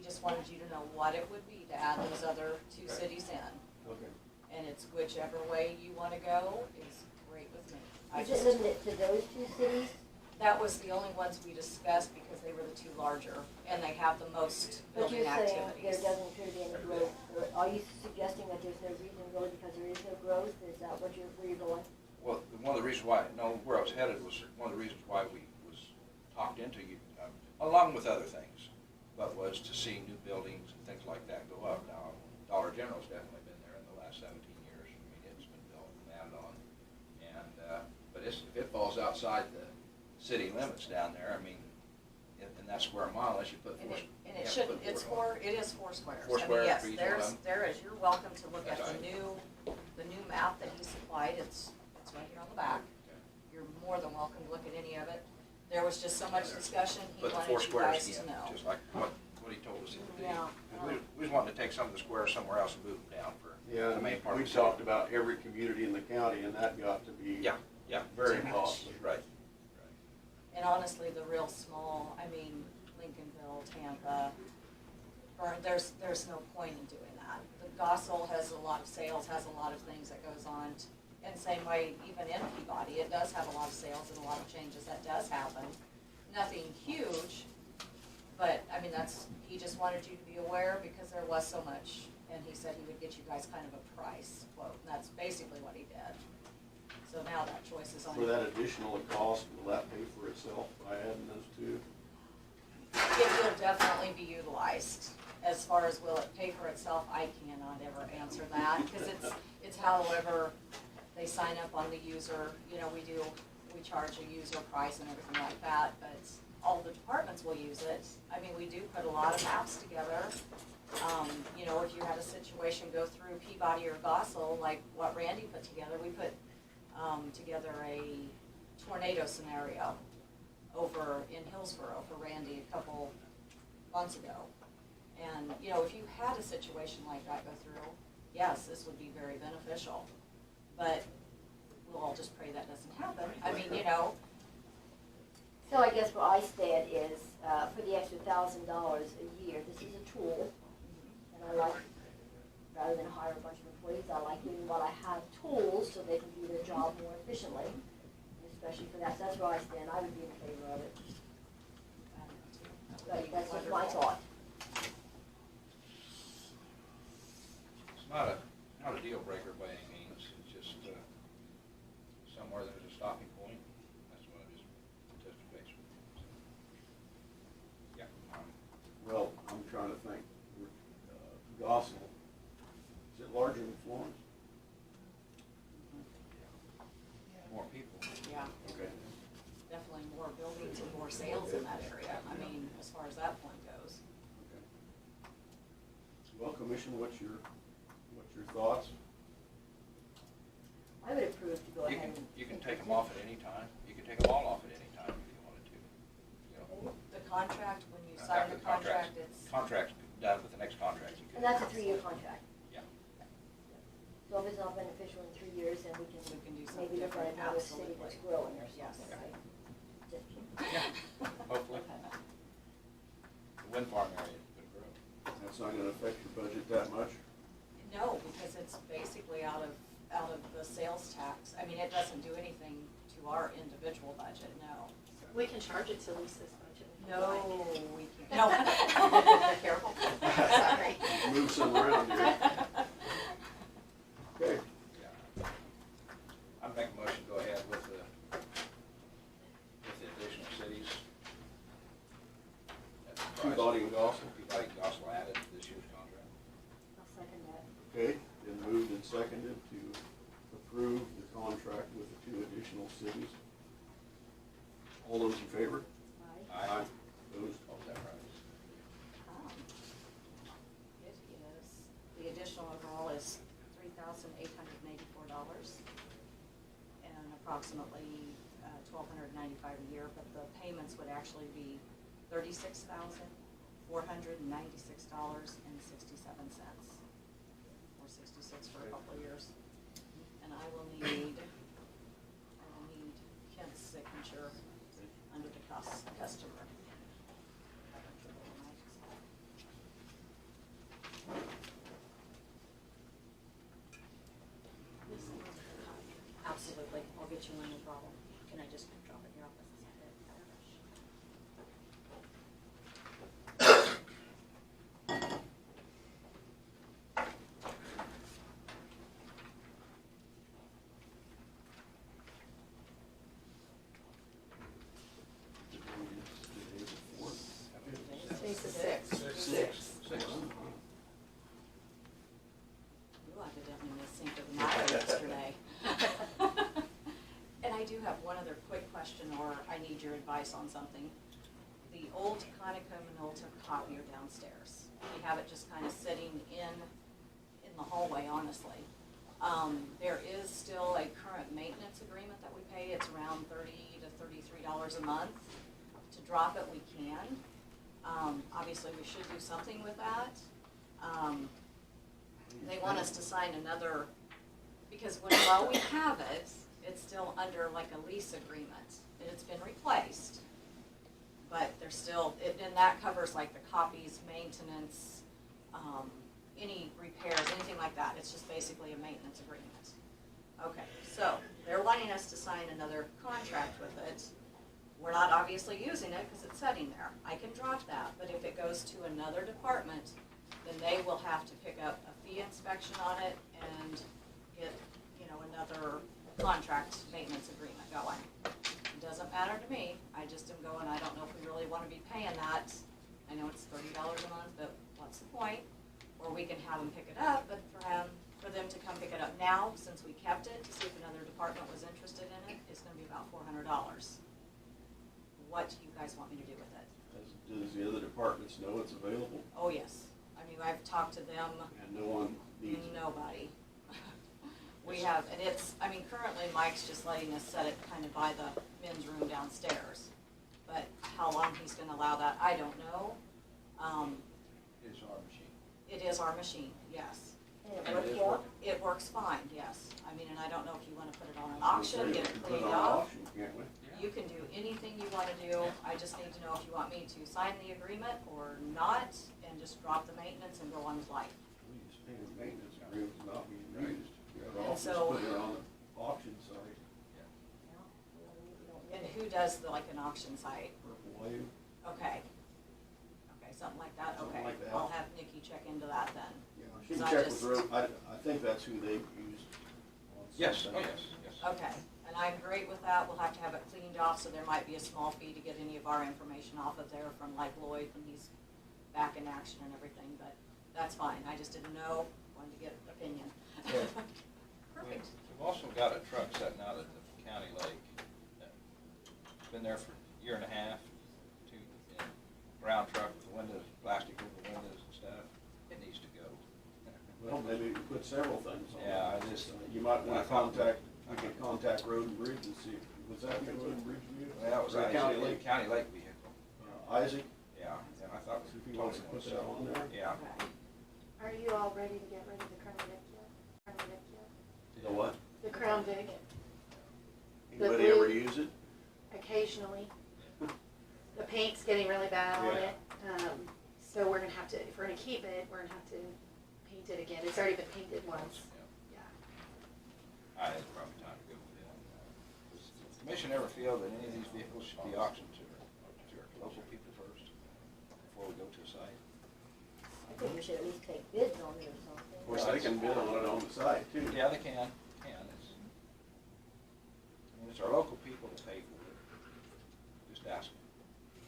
just wanted you to know what it would be to add those other two Okay. cities in. Okay. And it's whichever way you wanna go is great with me. I Is it just, limited to those two cities? that was the only ones we discussed because they were the two larger and they have the most But building you're saying there activities. doesn't appear to be any growth. Are you suggesting that there's no reason really because there is no growth? Is that where you're going? Well, one of the reasons why, no, where I was headed was, one of the reasons why we was talked into, along with other things, but was to see new buildings and things like that go up. Now, Dollar General's definitely been there in the last 17 years. I mean, it's been built and added on. And, but if it falls outside the city limits down there, I mean, and that's square mile, unless you put And four. it shouldn't, it is four squares. Four I mean, squares yes, for each one of them? there is, you're welcome to look at That's the right. new map that he supplied, it's right here on the back. Okay. You're more than welcome to look at any of it. There was just so much discussion, he But the wanted four you squares guys to again, know. just like what he told us it would be. Yeah. We was wanting to take some of the squares somewhere else and move them down for Yeah, the main part of we the city. talked about every community in the county, and that got to be Yeah, yeah. very Too much. costly. Right. And honestly, the real small, I mean, Lincolnville, Tampa, there's no point in doing that. The Gossel has a lot of sales, has a lot of things that goes on, and same way, even in Peabody, it does have a lot of sales and a lot of changes, that does happen. Nothing huge, but, I mean, he just wanted you to be aware because there was so much, and he said he would get you guys kind of a price quote, and that's basically what he did. So now that choice is on For you. that additional cost, will that pay for itself by adding those two? It will definitely be utilized. As far as will it pay for itself, I cannot ever answer that, because it's however they sign up on the user, you know, we charge a user price and everything like that, but all the departments will use it. I mean, we do put a lot of maps together. You know, if you had a situation go through Peabody or Gossel, like what Randy put together, we put together a tornado scenario over in Hillsborough for Randy a couple months ago. And, you know, if you had a situation like that go through, yes, this would be very beneficial. But we'll all just pray that doesn't happen. I mean, you know, So I guess where I stand is, for the extra $1,000 a year, this is a tool, and I like, rather than hire a bunch of employees, I like giving what I have tools so they can do their job more efficiently, especially for that. So that's where I stand. I would be in favor of it. But that's just my thought. It's not a deal breaker by any means, it's just, somewhere there's a stopping point, that's what I just touched base with. Yeah, Well, I'm trying to think. Gossel, is it larger than Florence? more people. yeah, Okay. definitely more buildings and more sales in that area. I mean, as far as that point goes. Okay. Well, Commission, what's your thoughts? I would approve to go You ahead can, and. you can take them off at any time, you can take them all off at any time if you wanted to. You know, The contract, when you sign after the contract, it's, Contract's done with the next contract. You can- And that's a 3-year contract. Yeah. So if it's not beneficial in 3 years, then we can do something maybe look at different, another city that's absolutely. growing or Yes. something, right? Just kidding. Yeah, hopefully. The wind farm area could grow. That's not gonna affect your budget that much? No, because it's basically out of the sales tax. I mean, it doesn't do anything to our individual budget, no. We can charge it to Lisa's budget. if you No, like. we can't, no. Careful. Sorry. move some around here. Okay, Yeah. I'd make a motion to go ahead with the additional cities. At the price. Peabody and Gossel. Peabody and Gossel added to this year's contract. I'll second that. Okay, been moved and seconded to approve the contract with the 2 additional cities. All those in favor? Aye. Opposed? Oh, is that right? It is, the additional overall is $3,884 and approximately $1,295 a year, but the payments would actually be $36,496.67, or 66 for a couple of years. And I will need Kent's signature under the customer. Absolutely, I'll get you one, no problem. Can I just drop it in your office? Today's the 6th. Six. You evidently missed Cinco de Mayo yesterday. And I do have one other quick question, or I need your advice on something. The old Conoco Minolta copier downstairs, we have it just kind of sitting in the hallway, honestly. There is still a current maintenance agreement that we pay. It's around $30 to $33 a month. To drop it, we can. Obviously, we should do something with that. They want us to sign another, because while we have it, it's still under like a lease agreement, and it's been replaced. But there's still, and that covers like the copies, maintenance, any repairs, anything like that. It's just basically a maintenance agreement. Okay, so they're wanting us to sign another contract with it. We're not obviously using it because it's sitting there. I can drop that, but if it goes to another department, then they will have to pick up a fee inspection on it and get, another contract maintenance agreement going. It doesn't matter to me. I just am going, I don't know if we really want to be paying that. I know it's $30 a month, but what's the point? Or we can have them pick it up, but for them to come pick it up now, since we kept it, to see if another department was interested in it, it's gonna be about $400. What do you guys want me to do with it? Does the other departments know it's available? Oh, yes. I mean, I've talked to them. And no one needs it? Nobody. We have, and currently Mike's just letting us set it kind of by the men's room downstairs. But how long he's gonna allow that, I don't know. It's our machine. It is our machine, yes. And it is working. It works fine, yes. And I don't know if you wanna put it on an I was auction, gonna say, get we it can put cleaned on off. auction, can't we? You can do anything you wanna do. I just need to know if you want me to sign the agreement or not, and just drop the maintenance and go on with life. We just pay the maintenance agreement not being Right. used. Yeah, And I'll just so- put it on the auction site, And who does an auction site? Purple Wave. Okay. Okay, something like that, Something okay. like that. I'll have Nikki check into that then. Yeah, she can Because I check with just- Rose, I think that's who they used. On Yes, some oh, things. yes. Okay, and I'm great with that. We'll have to have it cleaned off, so there might be a small fee to get any of our information off of there from like Lloyd when he's back in action and everything, but that's fine. I just didn't know, wanted to get an opinion. Okay. Perfect. We've also got a truck sitting out at the county lake. It's been there for a year and a half, brown truck with the windows, plastic over the windows and stuff. It needs to go. Well, maybe we can put several things on. Yeah, there. I just- You might wanna I thought- contact, we can contact Road and Bridge and see, was that the Road and Bridge vehicle? Well, it was Or a county lake vehicle. Isaac, Yeah, and I thought. see if he wants to put that on there. Yeah. Okay. Are you all ready to get rid of the Crown Vic yet? The what? The Crown Vic, Anybody blue- ever use it? occasionally. The paint's getting really bad on Yeah. it, so we're gonna have to, if we're gonna keep it, we're gonna have to paint it again. It's already been painted once. Yeah. It's probably time to go with them. Does the commission ever feel that any of these vehicles should be auctioned to our local people first, before we go to a site? I think we should at least take bids on it or something. Of course, they can bid on it on the site too. Yeah, they can. It's our local people that pay for it. Just ask them.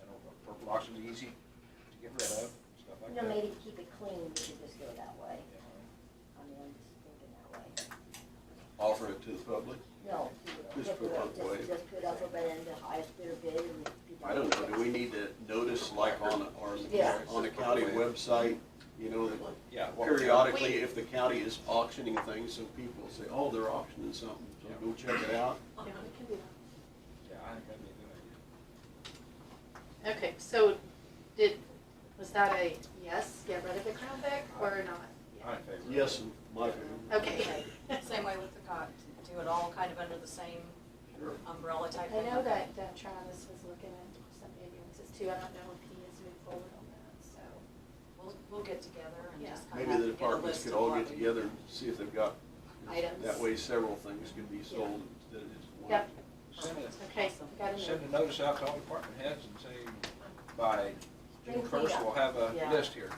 I know purple auction's easy to get rid of, stuff like You know, that. maybe to keep it clean, we should just go that way. Yeah. I mean, I'm just thinking that way. Offer it to the public. No, Just put up way. just put up and then the highest bidder bid and people. I don't know, do we need to notice like on Yeah. the county website, you know, that Yeah. well, periodically if the county is auctioning things, so people say, oh, they're auctioning something, so go check it out. Yeah, we can do Yeah, I think that'd be a good idea. that. Okay, so was that a yes, get rid of the Crown Vic, or not? I'm in favor. Yes, in my opinion. Okay. Same way with the cot, do it all kind of under the same Sure. umbrella type I thing. know that Travis was looking into some ambulances too, I don't know if he has moved forward on that, so. We'll get together and Yeah. just kind Maybe of the get a departments list could of all what get we- together and see if they've got, Items. that way several things could be sold instead of just one. Yep. Send Okay, got a send a note. notice out to all department heads and say by June Bring it 1st, up. we'll have a Yeah. list here.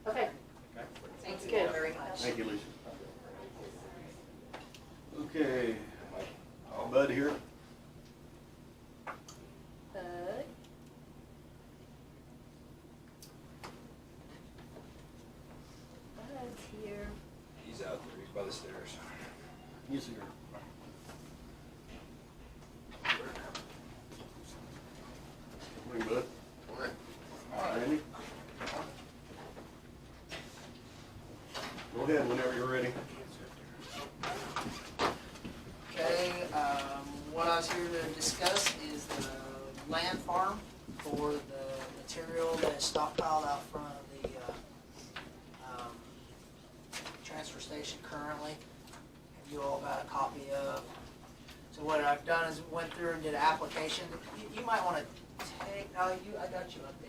Okay, Okay? Thank That's you good. very much. Thank you, Lisa. Okay, Bud here. Bud's here. He's out there, he's by the stairs. He's here. Morning, Bud. Randy? Go ahead whenever you're ready. Okay, what I was here to discuss is the land farm for the material that's stockpiled out front of the, transfer station currently. Have you all got a copy of? So what I've done is went through and did an application. You might wanna take, I got you updated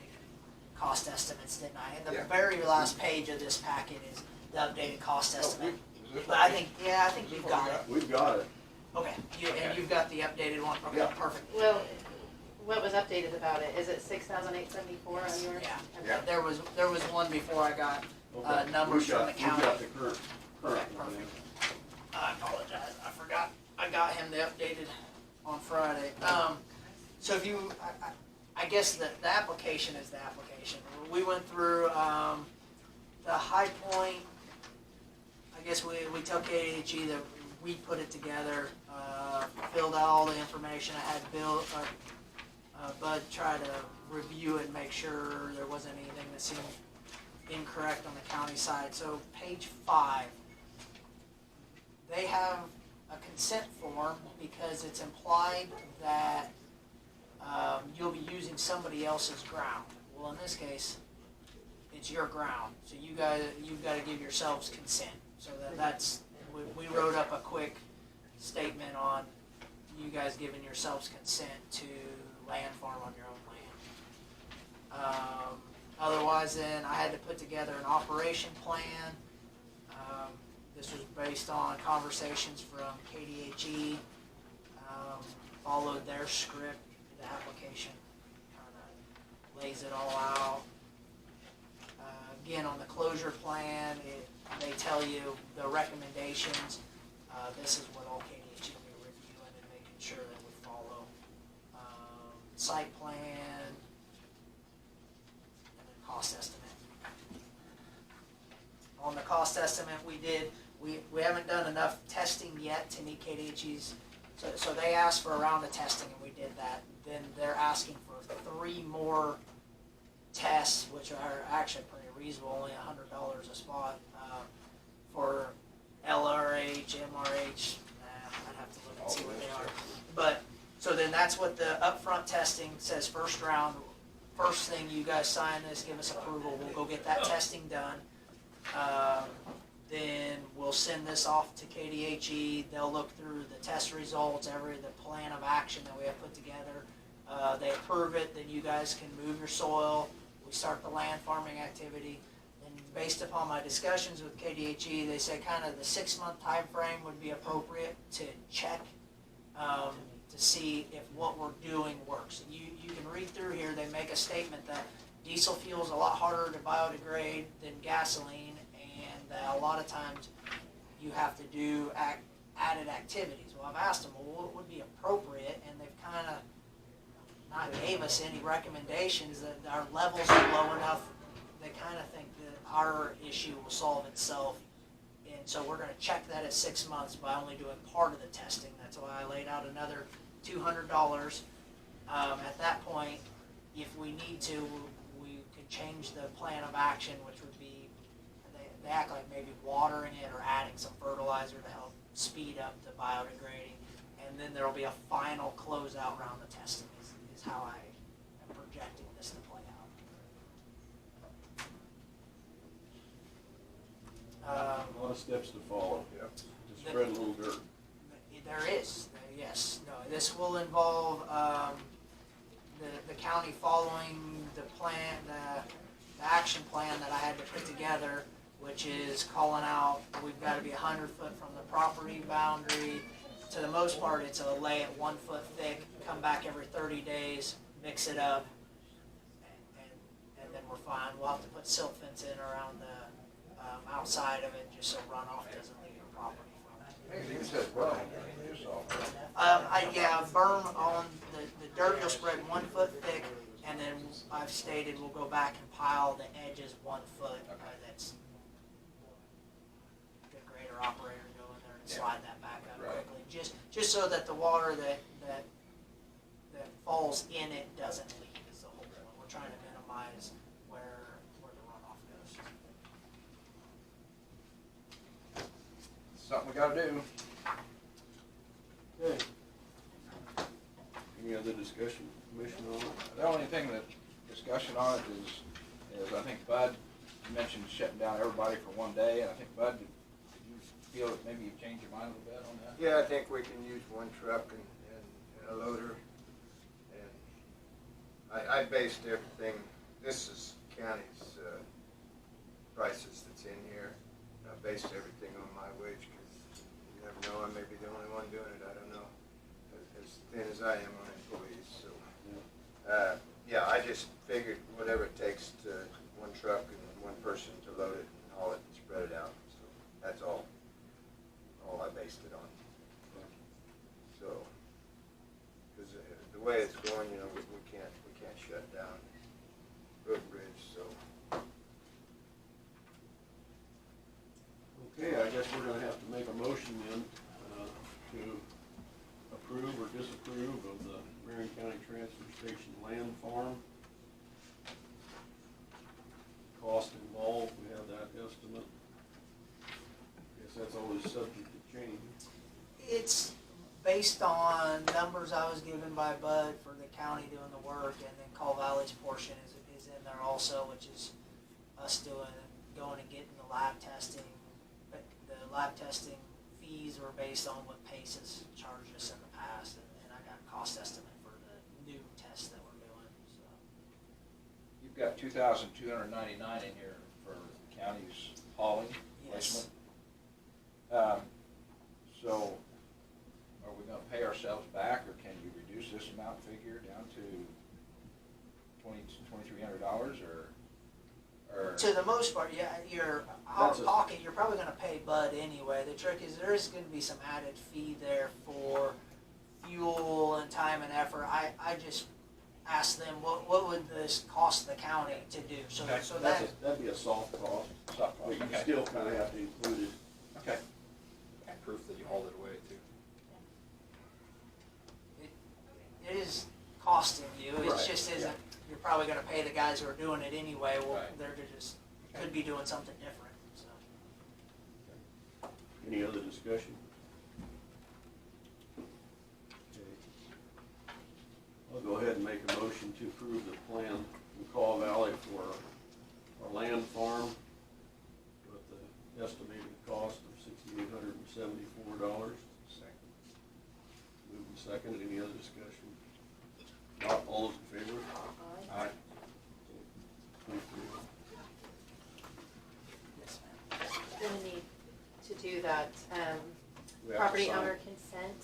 cost estimates, didn't I? And the Yeah. very last page of this packet is the updated cost Oh, estimate. Is this But what I we- think, yeah, I think you've got it. We've got it. Okay, and you've got the updated one, okay, Yeah. perfect. well, what was updated about it? Is it 6,874 on yours? Yeah, Okay. there was one before I got, Okay. numbers We've from got- the county. We've got the current Okay, one. perfect. I apologize, I forgot, I got him the updated on Friday. So if you, I guess the application is the application. We went through, the High Point, I guess we took AHE, we put it together, filled out all the information. I had Bill, Bud try to review it and make sure there wasn't anything that seemed incorrect on the county side. So page 5, they have a consent form because it's implied that you'll be using somebody else's ground. Well, in this case, it's your ground, so you've got to give yourselves consent. So that's, we wrote up a quick statement on you guys giving yourselves consent to land farm on your own land. Otherwise, then I had to put together an operation plan. This was based on conversations from KDHE, followed their script. The application kind of lays it all out. Again, on the closure plan, they tell you the recommendations. This is what all KDHE will be reviewing and making sure that we follow. Site plan, and then cost estimate. On the cost estimate, we haven't done enough testing yet to meet KDHE's, so they asked for a round of testing and we did that. Then they're asking for 3 more tests, which are actually pretty reasonable, only $100 a spot, for LRH, MRH, I'd have to look and see what they are. But, so then that's what the upfront testing says, first round, first thing you guys sign this, give us approval, we'll go get that testing done. Then we'll send this off to KDHE, they'll look through the test results, the plan of action that we have put together. They approve it, then you guys can move your soil, we start the land farming activity. And based upon my discussions with KDHE, they say kind of the 6-month time frame would be appropriate to check, to see if what we're doing works. You can read through here, they make a statement that diesel fuel is a lot harder to biodegrade than gasoline, and a lot of times you have to do added activities. Well, I've asked them, well, what would be appropriate, and they've kind of not gave us any recommendations. That our levels are low enough. They kind of think that our issue will solve itself, and so we're going to check that at 6 months by only doing part of the testing. That's why I laid out another $200. At that point, if we need to, we could change the plan of action, which would be, they act like maybe watering it or adding some fertilizer to help speed up the biodegrading, and then there'll be a final closeout round of testing is how I am projecting this to play out. A lot of steps to follow. Yep. To spread a little dirt. There is, yes. No, this will involve the county following the plan, the action plan that I had to put together, which is calling out, we've got to be 100 foot from the property boundary. To the most part, it's a lay it 1 foot thick, come back every 30 days, mix it up, and then we're fine. We'll have to put silt fence in around the outside of it, just so runoff doesn't leave your property from it. You said berm, you saw. Berm on the dirt, you'll spread 1 foot thick, and then I've stated we'll go back and pile the edges 1 foot. That's the grader operator go in there and slide that back up quickly, just so that the water that falls in it doesn't leak. Is the whole point. We're trying to minimize where the runoff goes. Something we gotta do. Okay. Any other discussion, commission on it? The only thing that discussion on it is I think Bud mentioned shutting down everybody for 1 day, and I think Bud, did you feel that maybe you've changed your mind a little bit on that? Yeah, I think we can use one truck and a loader. And I based everything, this is county's prices that's in here. I based everything on my wage, because you never know, I may be the only one doing it, I don't know, as thin as I am on employees, so. Yeah, I just figured whatever it takes to one truck and one person to load it and haul it and spread it out, so that's all I based it on. So, because the way it's going, we can't shut down road and bridge, so. Okay, I guess we're gonna have to make a motion then, to approve or disapprove of the Marion County Transfer Station land farm. Cost involved, we have that estimate. Guess that's always subject to change. It's based on numbers I was given by Bud for the county doing the work, and then Call Valley's portion is in there also, which is us going and getting the lab testing. But the lab testing fees were based on what Pace has charged us in the past, and I got a cost estimate for the new tests that we're doing, so. You've got 2,299 in here for county's hauling Yes. placement. So, are we gonna pay ourselves back, or can you reduce this amount figure down to $2,300, or? To the most part, yeah, you're out of pocket, you're probably gonna pay Bud anyway. The trick is there is gonna be some added fee there for fuel and time and effort. I just asked them, what would this cost the county to do? So, Okay. so that, That'd be a soft cost, Soft but cost, you okay. still kinda have to include it. Okay. Proof that you hauled it away too. it is costing you, it Right, just yeah. isn't, you're probably gonna pay the guys who are doing it anyway. Well, Right. they're just, could be doing something different, so. Any other discussion? Okay. I'll go ahead and make a motion to approve the plan in Call Valley for our land farm with the estimated cost of $6,874. Moving second, any other discussion? Not all those in favor? Aye. Yes, ma'am. Gonna need to do that, We have to property sign. owner consent.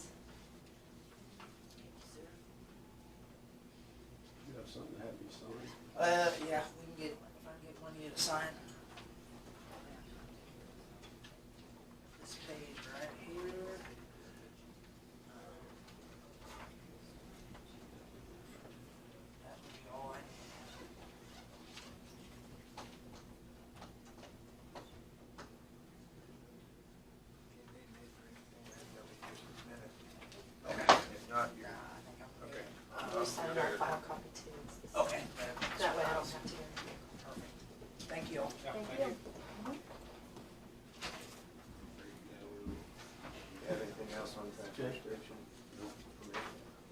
You have something that had to be signed? Yeah, we can get, if I can get one of you to sign. This page right here. That would be all I need. If not, you're, I think I'm good. okay. I'm gonna sign that file copy too. It's the Okay. same. That way I don't have to do anything. Perfect. Thank you. Thank you. You have anything else on transfer station?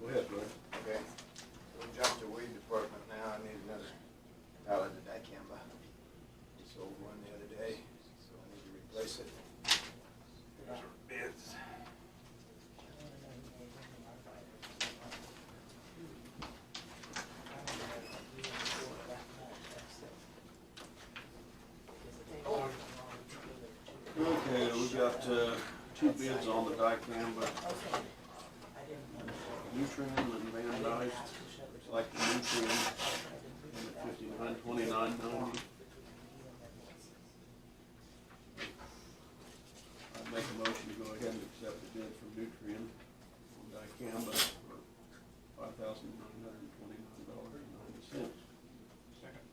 Go ahead, Roy. Okay. We'll jump to weed department now. I need another pallet of dicamba. We sold one the other day, so I need to replace it. Here's our bids. Okay, we got, two bids on the dicamba. Nutrien and Van Dyke, like the Nutrien, $59.29.90. I'd make a motion to go ahead and accept the bid from Nutrien on dicamba for $5,929.90. Second.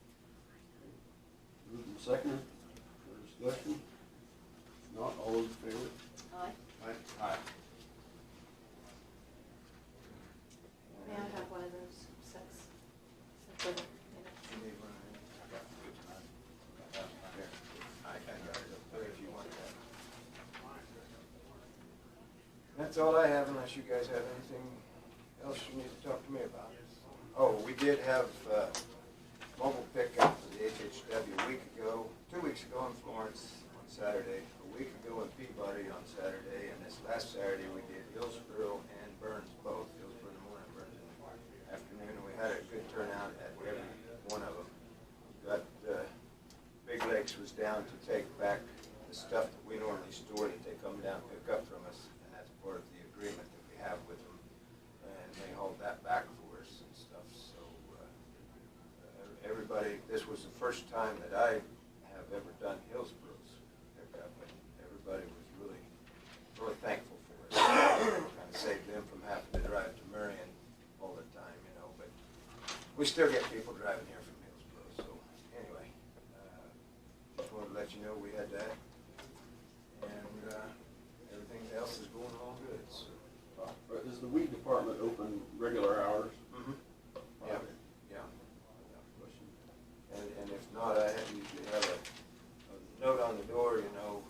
Moved and seconded, for discussion. Not all those in favor? Aye. Aye. May I have one of those sets? For the minutes? You need one, right? I got good time. Here. I got it up there if you want that. That's all I have unless you guys have anything else you need to talk to me about. Oh, we did have mobile pickup for the HHW a week ago, 2 weeks ago in Florence on Saturday, a week ago in Peabody on Saturday, and this last Saturday we did Hillsborough and Burns both, Hillsborough in the morning, Burns in the afternoon, and we had a good turnout at every one of them. Got Big Lakes was down to take back the stuff that we normally store that they come down and pick up from us, and that's part of the agreement that we have with them, and they hold that back for us and stuff, so everybody, this was the first time that I have ever done Hillsborough's pickup, and everybody was really, really thankful for it. Kind of saved them from having to drive to Marion all the time, you know, but we still get people driving here from Hillsborough, so anyway, just wanted to let you know we had that, and everything else is going all good, so. Is the weed department open regular hours? Mm-hmm. Yeah. Question. And if not, I usually have a note on the door, you know,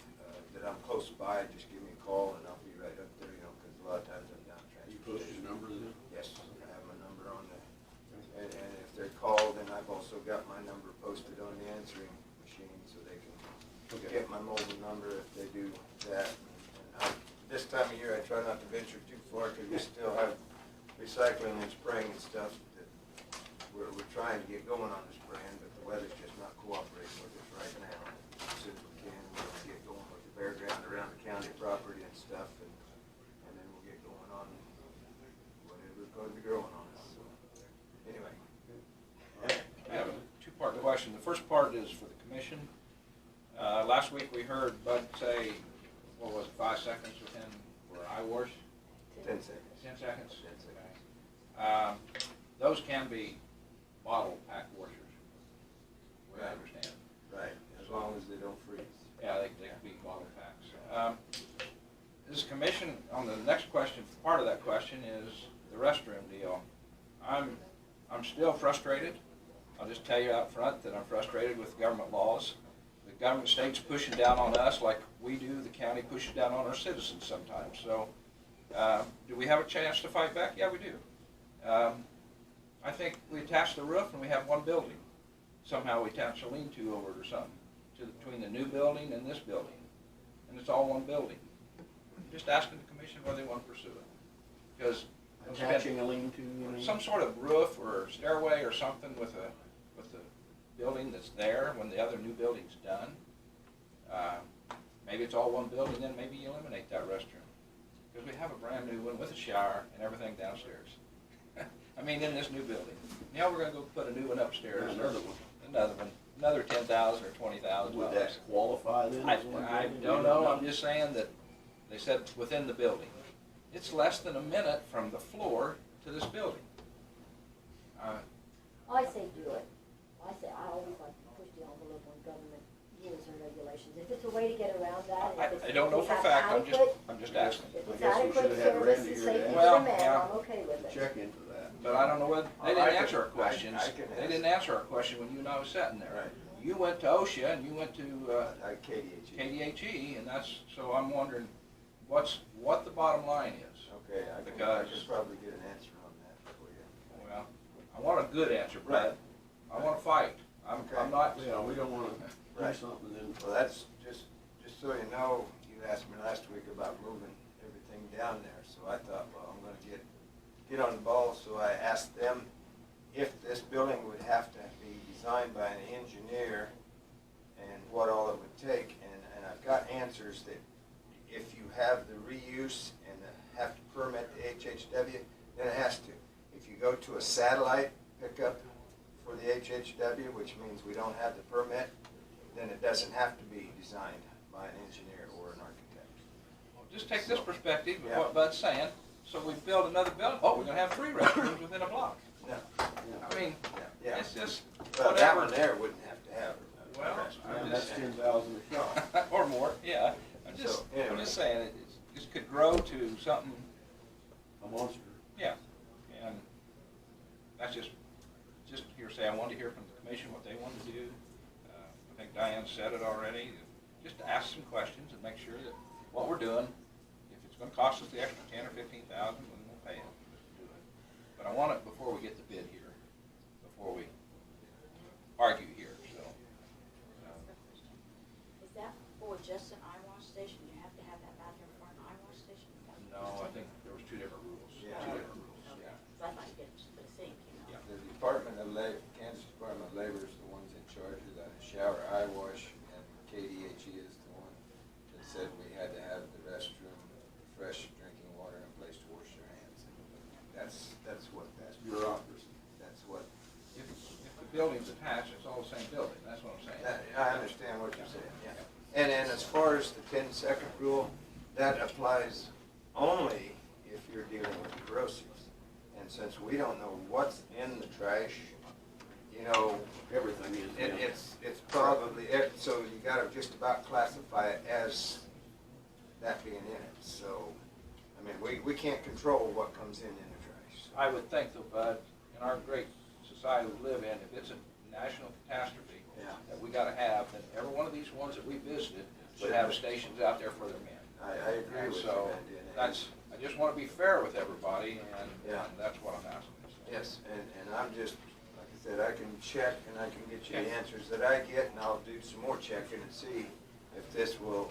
that I'm close by, just give me a call and I'll be right up there, you know, because a lot of times I'm down You post transportation. your number then? Yes, I have my number on there. And if they're called, then I've also got my number posted on the answering machine so they can get my mobile number if they do that. And this time of year, I try not to venture too far because we still have recycling and spraying and stuff that we're trying to get going on the spraying, but the weather's just not cooperating with us right now. As soon as we can, we'll get going with the bare ground around the county property and stuff, and then we'll get going on whatever's going to be growing on us. So, anyway. I have a two-part question. The first part is for the commission. Last week we heard Bud say, what was it, 5 seconds with him for eye wash? 10 seconds. 10 seconds? 10 seconds. Okay. Those can be bottle pack washers, what I understand. Right, as long as they don't freeze. Yeah, they can be bottle packs. This commission, on the next question, part of that question is the restroom deal. I'm still frustrated. I'll just tell you out front that I'm frustrated with government laws. The government state's pushing down on us like we do, the county pushes down on our citizens sometimes. So, do we have a chance to fight back? Yeah, we do. I think we attach the roof and we have one building. Somehow we attach a lean-to over it or something, between the new building and this building. And it's all one building. Just asking the commission whether they want to pursue it. Because Attaching a lean-to, you mean? some sort of roof or stairway or something with the building that's there when the other new building's done. Maybe it's all one building, then maybe you eliminate that restroom. Because we have a brand new one with a shower and everything downstairs. I mean, in this new building. Now we're gonna go put a new one upstairs. Another one. Another one, another $10,000 or $20,000. Would that qualify then? I as one I building? don't know, I'm just saying that they said within the building. It's less than a minute from the floor to this building. I say do it. I always like to push the envelope on government rules and regulations. If it's a way to get around that, if it's. I don't know if for a it's fact, adequate- I'm just asking. If I it's guess we adequate should've had service Randy and here safety to for Well, the man, yeah. I'm okay with it. Check into that. But I don't know what, they I didn't can- answer our questions. I can They answer. didn't answer our question when you and I was sitting there. Right. You went to OSHA and you went to KDHE. KDHE, and that's, so I'm wondering what the bottom line is. Okay, I can Because- probably get an answer on that for you. Well, I want a good answer, Brad. I want to fight. I'm Okay. not, Yeah, we don't wanna do Right. something and then. Well, that's just so you know, you asked me last week about moving everything down there, so I thought, well, I'm gonna get on the ball, so I asked them if this building would have to be designed by an engineer and what all it would take, and I've got answers that if you have the reuse and have to permit the HHW, then it has to. If you go to a satellite pickup for the HHW, which means we don't have the permit, then it doesn't have to be designed by an engineer or an architect. just take this perspective of Yeah. what Bud's saying. So we build another building, oh, we're gonna have 3 restrooms within a block. No, I mean, yeah. it's just Well, that whatever. one there wouldn't have to have it. Well, And that's 10,000 a shot. Or more, yeah. I'm just So, anyway. saying, this could grow to something, A monster. yeah. And that's just hearsay. I wanted to hear from the commission what they wanted to do. I think Diane said it already. Just to ask some questions and make sure that what we're doing, if it's gonna cost us the extra 10 or 15,000, then we'll pay it to do it. But I want it before we get the bid here, before we argue here, so. Is that for just an eye wash station? You have to have that bathroom for an eye wash station? No, I think there was 2 different rules. Yeah. 2 different rules, yeah. Because I thought you get just put a sink, you know? Yeah. The Department of Labor, Kansas Department of Labor is the ones in charge of the shower eye wash, and KDHE is the one that said we had to have the restroom, fresh drinking water, and a place to wash your hands. That's what that's Bureaucracy. That's what, If the building's attached, it's all the same building, that's what I'm saying. I understand what you're saying, yeah. And as far as the 10-second rule, that applies only if you're dealing with corrosives. And since we don't know what's in the trash, you know, Everything is. it's probably, so you gotta just about classify it as that being in it. So, I mean, we can't control what comes in the trash. So. I would think though, Bud, in our great society we live in, if it's a national catastrophe Yeah. that we gotta have, then every one of these ones that we visited should have stations out there for their men. I agree And with so, you, Randy. and- I just wanna be fair with everybody, Yeah. and that's what I'm asking. So. Yes, and I'm just, like I said, I can check and I can get you the answers that I get, and I'll do some more checking and see if this will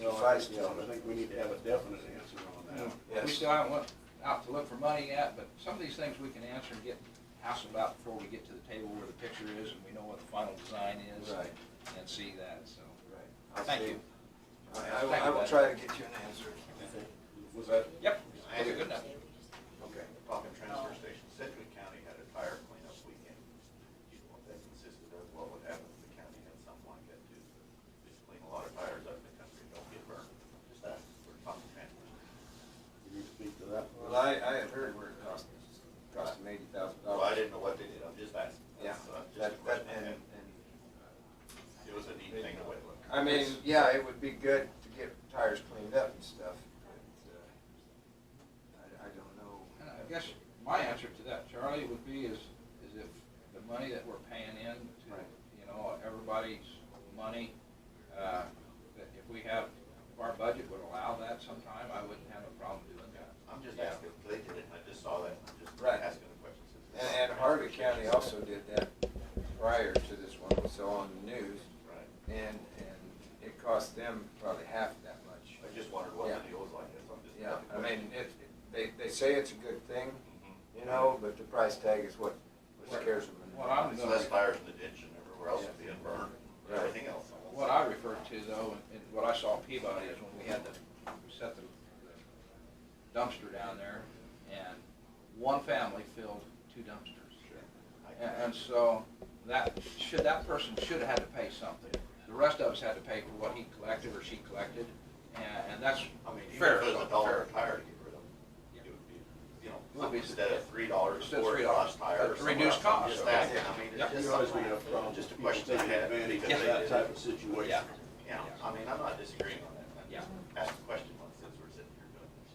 Well, suffice yeah, to. I think we need to have a definite answer on that. We Yes, still haven't went out to look for money yet, but some of these things we can answer and get hassled out before we get to the table where the picture is and we know what the final design is. Right. And see that, so. right. I'll Thank see. you. I will try to get you an answer. Was that? Yep, okay, good enough. Okay, talking transfer station, Sedgwick County had a tire cleanup weekend. You know what that consisted of, what would happen if the county had something like that too? Just clean a lot of tires up in the country, don't get burned. Just that, we're talking transfer station. Can you speak to that? Well, I had heard where it cost them $80,000. Well, I didn't know what they did, I'm just asking. Yeah, That's, just that, a question I and, had. It was a neat thing to wait. I mean, yeah, it would be good to get tires cleaned up and stuff, but, I don't know. And I guess my answer to that, Charlie, would be is if the money that we're paying in to, Right. you know, everybody's money, that if we have, if our budget would allow that sometime, I wouldn't have a problem doing that. I'm just asking, if they did it, I just saw that, I'm just Right. asking the question. And Harvey County also did that prior to this one, so on the news, Right. and it cost them probably half that much. I just wondered what Yeah. the deal was like, that's, I'm just. Yeah, I mean, they say it's a good thing, Mhm. you know, but the price tag is what scares them. What I'm It's gonna, less tires in the ditch and everywhere else Yeah. being burned, Right. everything else. what I referred to though, and what I saw Peabody is when we had we set the dumpster down there, and one family filled 2 dumpsters. And so that person should have had to pay something. The rest of us had to pay for what he collected or she collected, and that's I mean, even fair. if it was $1 a tire to get rid of them, it would be, you know, Would be- instead of $3 instead of for a $3, cross tire. or a reduced somewhere cost, else, just okay. that, I mean, Yep. it's just You're always something, gonna have problems just a with question people I taking had. advantage because of they that did- type of situation. Yeah. Yeah, I mean, I'm not disagreeing on that, I'm Yeah. just asking a question since we're sitting here doing this.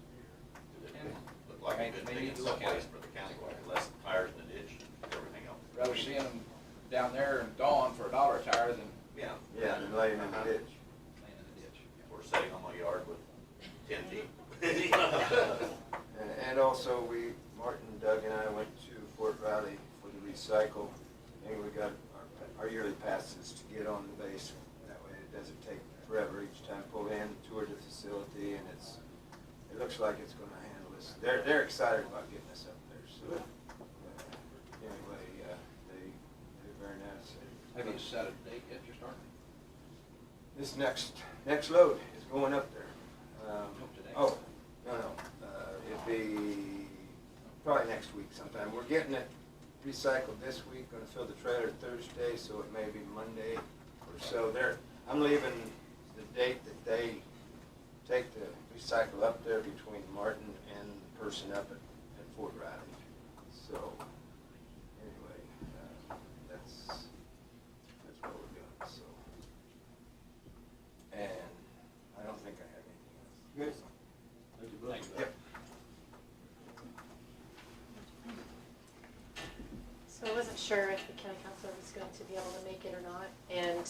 Does And it look like a good they thing need in to look some at ways it. for the county, like less tires in the ditch and everything else? Rather seeing them down there and Dawn for $1 a tire than Yeah. Yeah, and laying in the ditch. laying in the ditch. Or sitting on my yard with 10 feet. And also, Martin, Doug, and I went to Fort Riley for the recycle, and we got our yearly passes to get on the base. That way it doesn't take forever each time pull in, tour the facility, and it looks like it's gonna handle this. They're excited about getting us up there, so, anyway, they're very nice. Have you set a date yet you're starting? This next load is going up there. Today? Oh, no, it'd be probably next week sometime. We're getting it recycled this week, gonna fill the trailer Thursday, so it may be Monday or so. I'm leaving the date that they take the recycle up there between Martin and the person up at Fort Riley. So, anyway, that's what we're doing, so. And I don't think I have anything else. Good. Thank you both for that. Yep. So I wasn't sure if the county councilor was going to be able to make it or not, and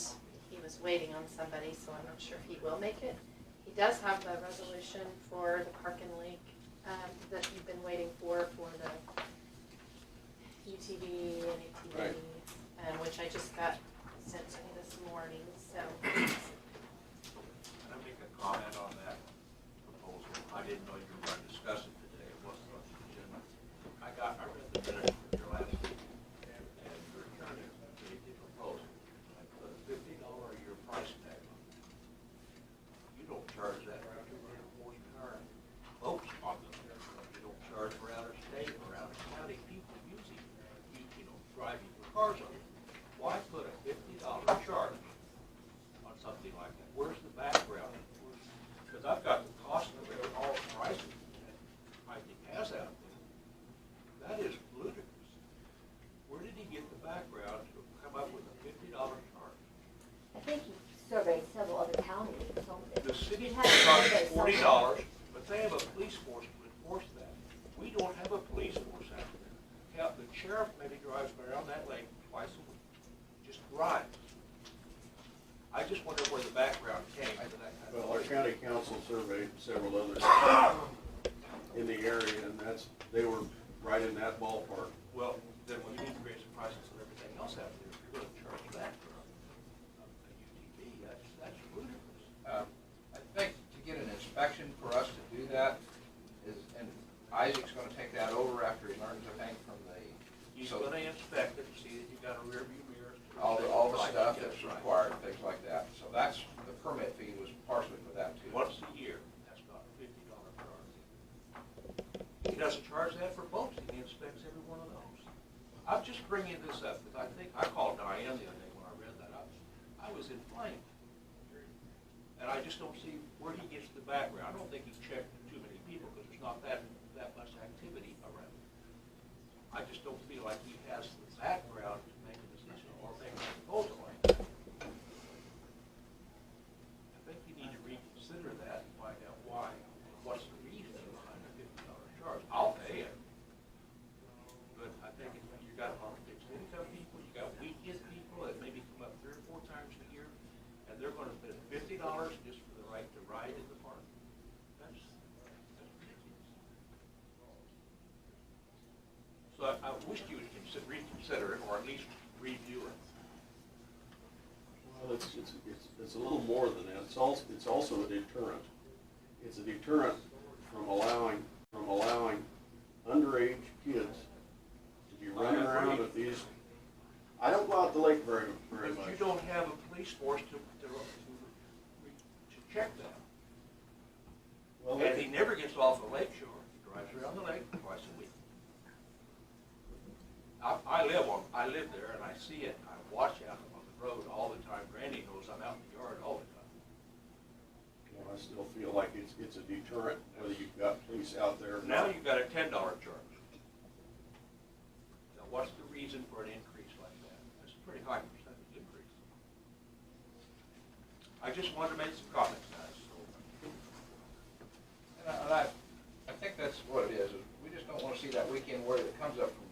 he was waiting on somebody, so I'm not sure if he will make it. He does have the resolution for the park and lake that you've been waiting for the UTV and ATV, Right. which I just got sent to me this morning, so. Can I make a comment on that proposal? I didn't know you were going to discuss it today, it wasn't on the agenda. I read the minutes from your last week, and your attorney made the proposal. I put a $50 a year price tag on it. You don't charge that for 200 horsepower boats on them. You don't charge for out of state or out of county people using, driving your cars on it. Why put a $50 charge on something like that? Where's the background? Because I've got the cost of it, all the prices that I think has out there. That is ludicrous. Where did he get the background to come up with a $50 charge? I think you surveyed several other counties. So The city you had to charges survey $40, some. but they have a police force to enforce that. We don't have a police force out there. Yeah, the sheriff maybe drives around that lake twice a week, just drives. I just wonder where the background came to that kind of. Well, our county council surveyed several others in the area, and they were right in that ballpark. Well, then we need to raise the prices of everything else out there. If you're gonna charge that for a UTV, that's ludicrous. I think to get an inspection for us to do that is, and Isaac's gonna take that over after he learns, I think, from He's so gonna inspect it, see that you got a rear view mirror. all the Right, stuff yes, that's right. required, things like that. So that's, the permit fee was partially for that too. Once a year, that's not a $50 charge. He doesn't charge that for boats, he inspects every one of those. I'm just bringing this up, because I called Diane the other day when I read that up. I was inflamed. And I just don't see where he gets the background. I don't think he's checked too many people, because there's not that much activity around. I just don't feel like he has the background to make a decision or make a proposal like that. I think you need to reconsider that and find out why, what's the reason behind the $50 charge. I'll pay it. But I think you got a lot of fixed income people, you got weekend people that maybe come up 3 or 4 times a year, and they're gonna spend $50 just for the right to ride in the park. That's ridiculous. So I wish you would reconsider it, or at least review it. Well, it's a little more than that. It's also a deterrent. It's a deterrent from allowing underage kids to be running around with these. I don't go out the lake very But much. you don't have a police force to check that. Well, And he never gets off the lake shore, he drives around the lake twice a week. I live there and I see it, I watch out on the road all the time. Randy knows I'm out in the yard all the time. Well, I still feel like it's a deterrent, whether you've got police out there or Now not. you've got a $10 charge. Now, what's the reason for an increase like that? That's a pretty high percentage increase. I just wanted to make some comments now, so. And I think that's what it is we just don't wanna see that weekend where it comes up from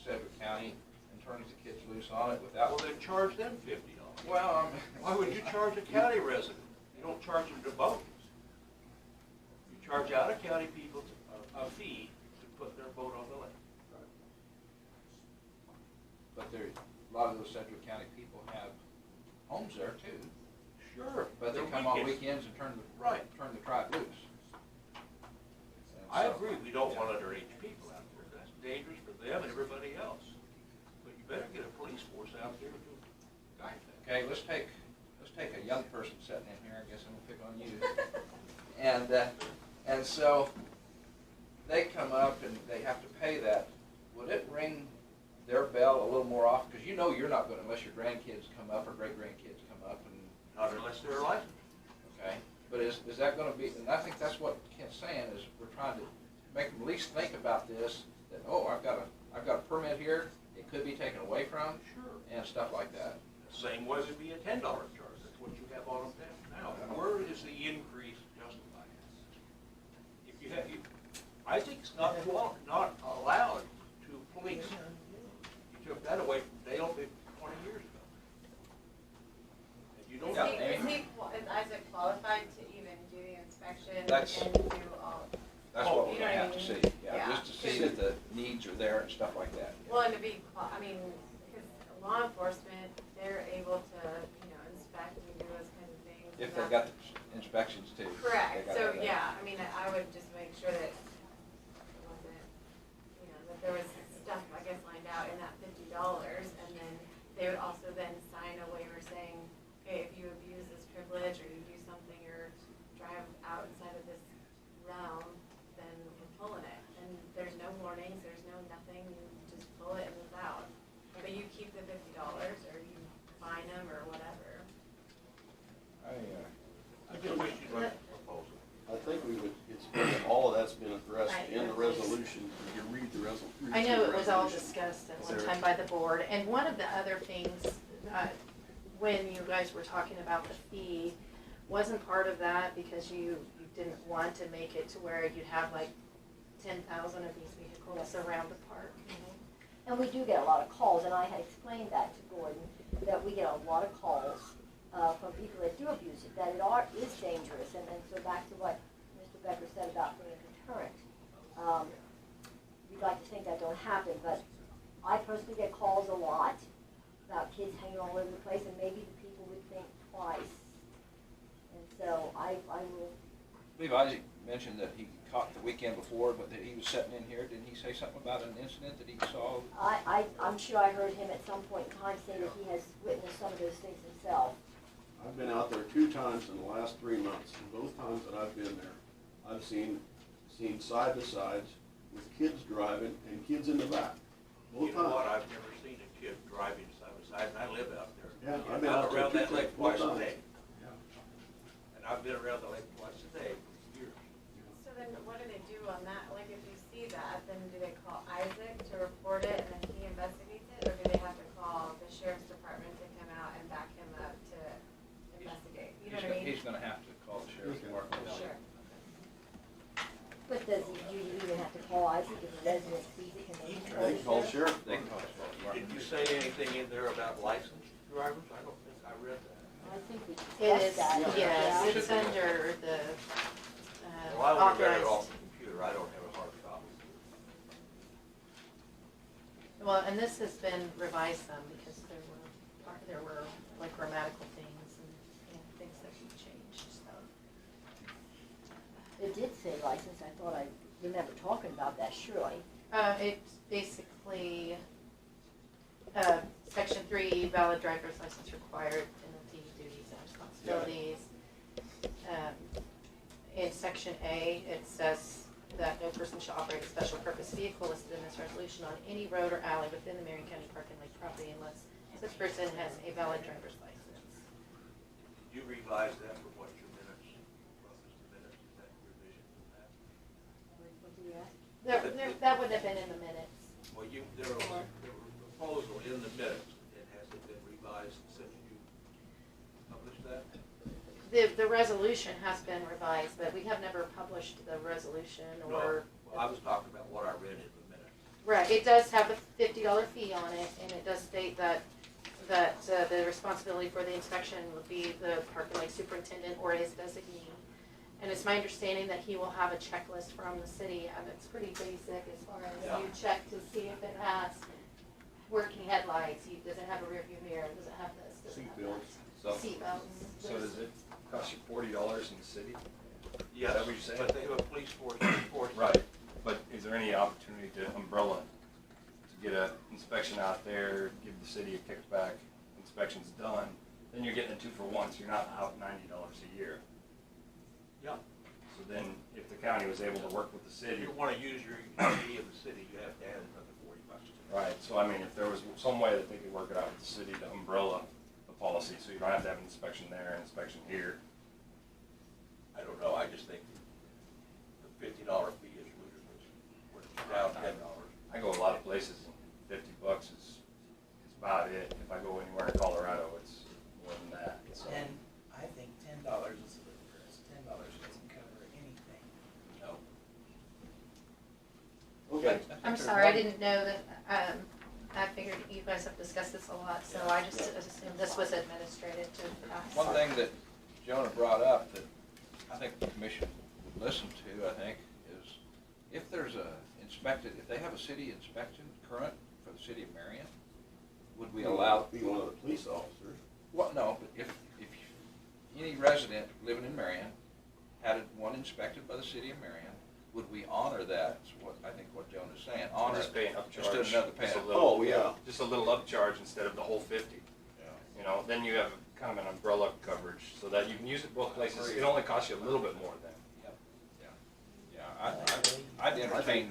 Sedgwick County and turns the kids loose on it without. Well, then charge them $50. Well, Why would you charge a county resident? You don't charge them to boat. You charge out-of-county people a fee to put their boat on the lake. but there, a lot of those Sedgwick County people have homes there too. Sure. But they they're come on weekends and turn the tribe loose. And I so- agree, we don't want underage people out there. That's dangerous for them and everybody else. But you better get a police force out there to guide that. Okay, let's take a young person sitting in here, I guess I'm gonna pick on you. And so, they come up and they have to pay that. Would it ring their bell a little more often? Because you know you're not gonna, unless your grandkids come up or great-grandkids come up and, Not unless they're licensed. okay? But is that gonna be, and I think that's what Kent's saying, is we're trying to make them at least think about this, that, oh, I've got a permit here, it could be taken away from, Sure. and stuff like that. Same way would be a $10 charge. That's what you have on them now. Where is the increase justified? If you have, I think it's not allowed to police. You took that away from Dale 20 years ago. And you don't. Is Isaac qualified to even do the inspection That's- and do all? That's what we're You know gonna what I have to mean? see, yeah, Yeah. just to see that the needs are there and stuff like that. Well, and to be, I mean, because law enforcement, they're able to, inspect and do those kinds of things. If and they've that's- got the inspections too. They Correct, gotta so, have that. yeah, I mean, I would just make sure that it wasn't, that there was stuff, I guess, lined out in that $50, and then they would also then sign a waiver saying, okay, if you abuse this privilege, or you do something, or drive outside of this realm, then we're pulling it. And there's no warnings, there's no nothing, you just pull it and it's out. But you keep the $50, or you fine them, or whatever. I just wish you'd like a proposal. I think all of that's been addressed Right. in the resolution. You can read the resolution. I know it was all discussed at one time by the board, and one of the other things, when you guys were talking about the fee, wasn't part of that because you didn't want to make it to where you'd have like 10,000 of these vehicles around the park. And we do get a lot of calls, and I had explained that to Gordon, that we get a lot of calls from people that do abuse it, that it is dangerous. And so back to what Mr. Becker said about being a deterrent. We'd like to think that don't happen, but I personally get calls a lot about kids hanging all over the place, and maybe the people would think twice. And so I will, I believe Isaac mentioned that he caught the weekend before, but that he was sitting in here. Didn't he say something about an incident that he saw? I'm sure I heard him at some point in time say that he has witnessed some of those things himself. I've been out there 2 times in the last 3 months, and both times that I've been there, I've seen side-by-sides with kids driving and kids in the back. Both You know what, times. I've never seen a kid driving side by side, and I live out there. Yeah, I've been out there around that 2 lake twice a times. day, Yeah. and I've been around the lake twice a day for years. So then what do they do on that? Like, if you see that, then do they call Isaac to report it and then he investigates it? Or do they have to call the sheriff's department to come out and back him up to investigate? You know what I mean? He's gonna have to call the sheriff's department. Sure. But does he even have to call Isaac if the resident sees it? Can they They call sheriff. They can call the sheriff's Did department. you say anything in there about licensed drivers? I don't think I read that. I think we It discussed is, that. yes, it's under the Well, I only read it authorized. off the computer, I don't have a hard copy. Well, and this has been revised some because there were like grammatical things and things that we changed, so. It did say license, I thought I remember talking about that, surely. It's basically, section 3, valid driver's license required, penalty, duties, and responsibilities. In section A, it says, that no person shall operate a special purpose vehicle listed in this resolution on any road or alley within the Marion County Park and Lake property unless such person has a valid driver's license. Did you revise that for what your minutes, reference to minutes, is that revision from that? That wouldn't have been in the minutes. Well, there was a proposal in the minutes, and has it been revised since you published that? The resolution has been revised, but we have never published the resolution No, or. well, I was talking about what I read in the minutes. Right, it does have a $50 fee on it, and it does state that the responsibility for the inspection would be the Park and Lake Superintendent or his designee. And it's my understanding that he will have a checklist from the city, and it's pretty basic as far as Yeah. you check to see if it has working headlights, does it have a rear view mirror, does it have this, does it have that? Seatbelts. So does it cost you $40 in the city? Yes, that what you're saying? but they have a police force. Right, but is there any opportunity to umbrella, to get an inspection out there, give the city a kickback, inspection's done, then you're getting a 2-for-1, so you're not out $90 a year. Yeah. So then, if the county was able to work with the If city. you want to use your UD of the city, you have to add another $40 to it. Right, so I mean, if there was some way that they could work it out with the city to umbrella the policy, so you don't have to have an inspection there, an inspection here. I don't know, I just think the $50 fee is ludicrous. We're down $10. I go a lot of places and $50 is about it. If I go anywhere in Colorado, it's more than that, so. And I think $10 is ludicrous. $10 doesn't cover anything. No. Okay. I'm sorry, I didn't know that, I figured you guys have discussed this a lot, so I just assumed this was administrative to pass. One thing that Jonah brought up that I think the commission would listen to, I think, is if there's if they have a city inspection current for the city of Marion, would we allow? Be one of the police officers. Well, no, but if any resident living in Marion had one inspected by the city of Marion, would we honor that? Is what I think what Jonah's saying, honor Just pay an it, upcharge. instead of another paying. Just a little- Oh, yeah. Just a little upcharge instead of the whole 50. Yeah. You know, then you have kind of an umbrella coverage so that you can use it both places. It only costs you a little bit more then. Yeah, I'd entertain,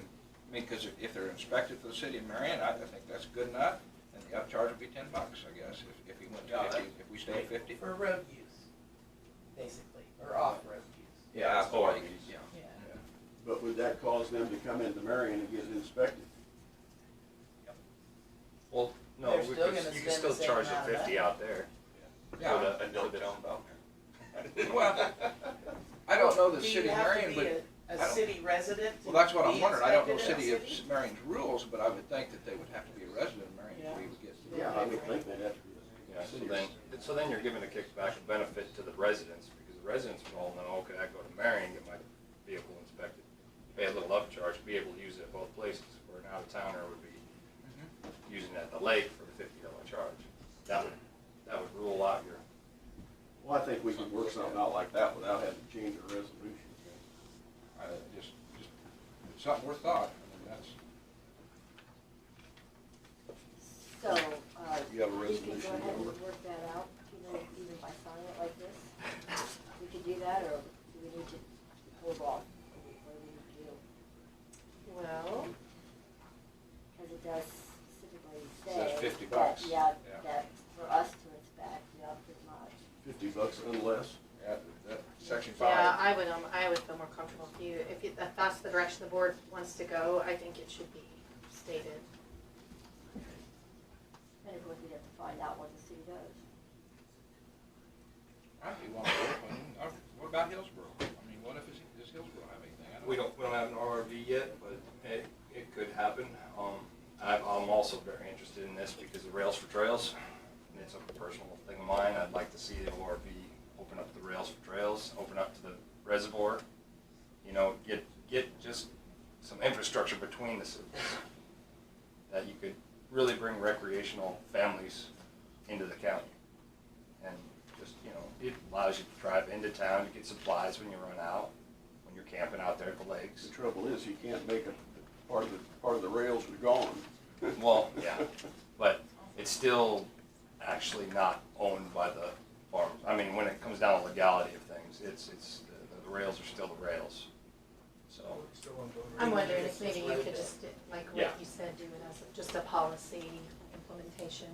I mean, because if they're inspected for the city of Marion, I think that's good enough, and the upcharge would be $10, I guess, if he went to 50, if we stay at 50. For road use, basically, or off-road use. Yeah, boy, yeah. Yeah. But would that cause them to come into Marion and get it inspected? Well, no, They're still gonna you can spend still the same charge amount it of 50 out there. Yeah, For the well, I don't know the Do you city of have to Marion, be but, a I don't- city resident to well, that's what I'm be wondering, I don't know inspected in city a of Marion's rules, but I would think that they would have to be a resident of Marion before you would get. Yeah, I would think they'd have to be Yeah, a so city. then you're giving a kickback, a benefit to the residents, because the residents will all know, okay, I go to Marion, get my vehicle inspected, pay a little upcharge, be able to use it at both places, where an out-of-towner would be using it at the lake for a $50 charge. That would rule out your. Well, I think we could work something out like that without having to change the resolution. Just, it's something worth thought, I mean, that's. So, You have a we could resolution go ahead and number? work that out, even by signing it like this. We could do that, or do we need to hold off? What do we need to do? Well, Because it does specifically It says say. $50. that, Yeah, Yeah. that for us to inspect, yeah, pretty much. $50 unless. Yeah, that, section 5. yeah, I would feel more comfortable if that's the direction the board wants to go, I think it should be stated. And of course, we'd have to find out what the city does. I'd be willing to open, what about Hillsborough? I mean, what if, does Hillsborough have anything? I We don't have an RRV yet, but it could happen. I'm also very interested in this because of Rails for Trails. And it's a personal thing of mine. I'd like to see the ORV open up the Rails for Trails, open up to the reservoir. You know, get just some infrastructure between the cities that you could really bring recreational families into the county. And just, you know, it allows you to drive into town to get supplies when you run out, when you're camping out there at the lakes. The trouble is, you can't make a part of the rails are gone. Well, yeah, but it's still actually not owned by the farmers. I mean, when it comes down to legality of things, it's the rails are still the rails. So I'm wondering if maybe you could just, like Yeah. what you said, do it as just a policy implementation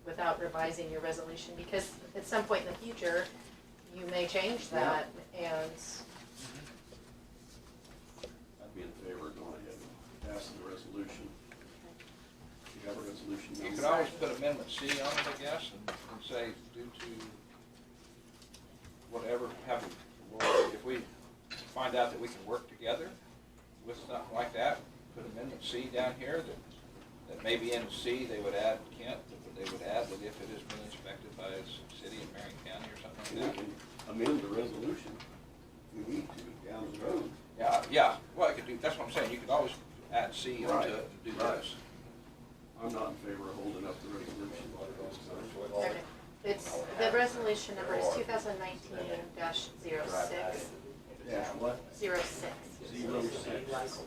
without revising your resolution, because at some point in the future, you may change that, and I'd be in favor of going ahead and passing the resolution. You have a resolution You number? could always put amendment C on it, I guess, and say due to whatever, if we find out that we can work together with something like that, put amendment C down here, that maybe in C, they would add Kent, that they would add that if it has been inspected by a city in Marion County or something We like that. can amend the resolution if we need to down the road. Yeah, well, I could do, that's what I'm saying, you could always add C Right, onto it and do right. this. I'm not in favor of holding up the resolution. okay. It's, the resolution number is 2019-06. Yeah, what? 06. 06.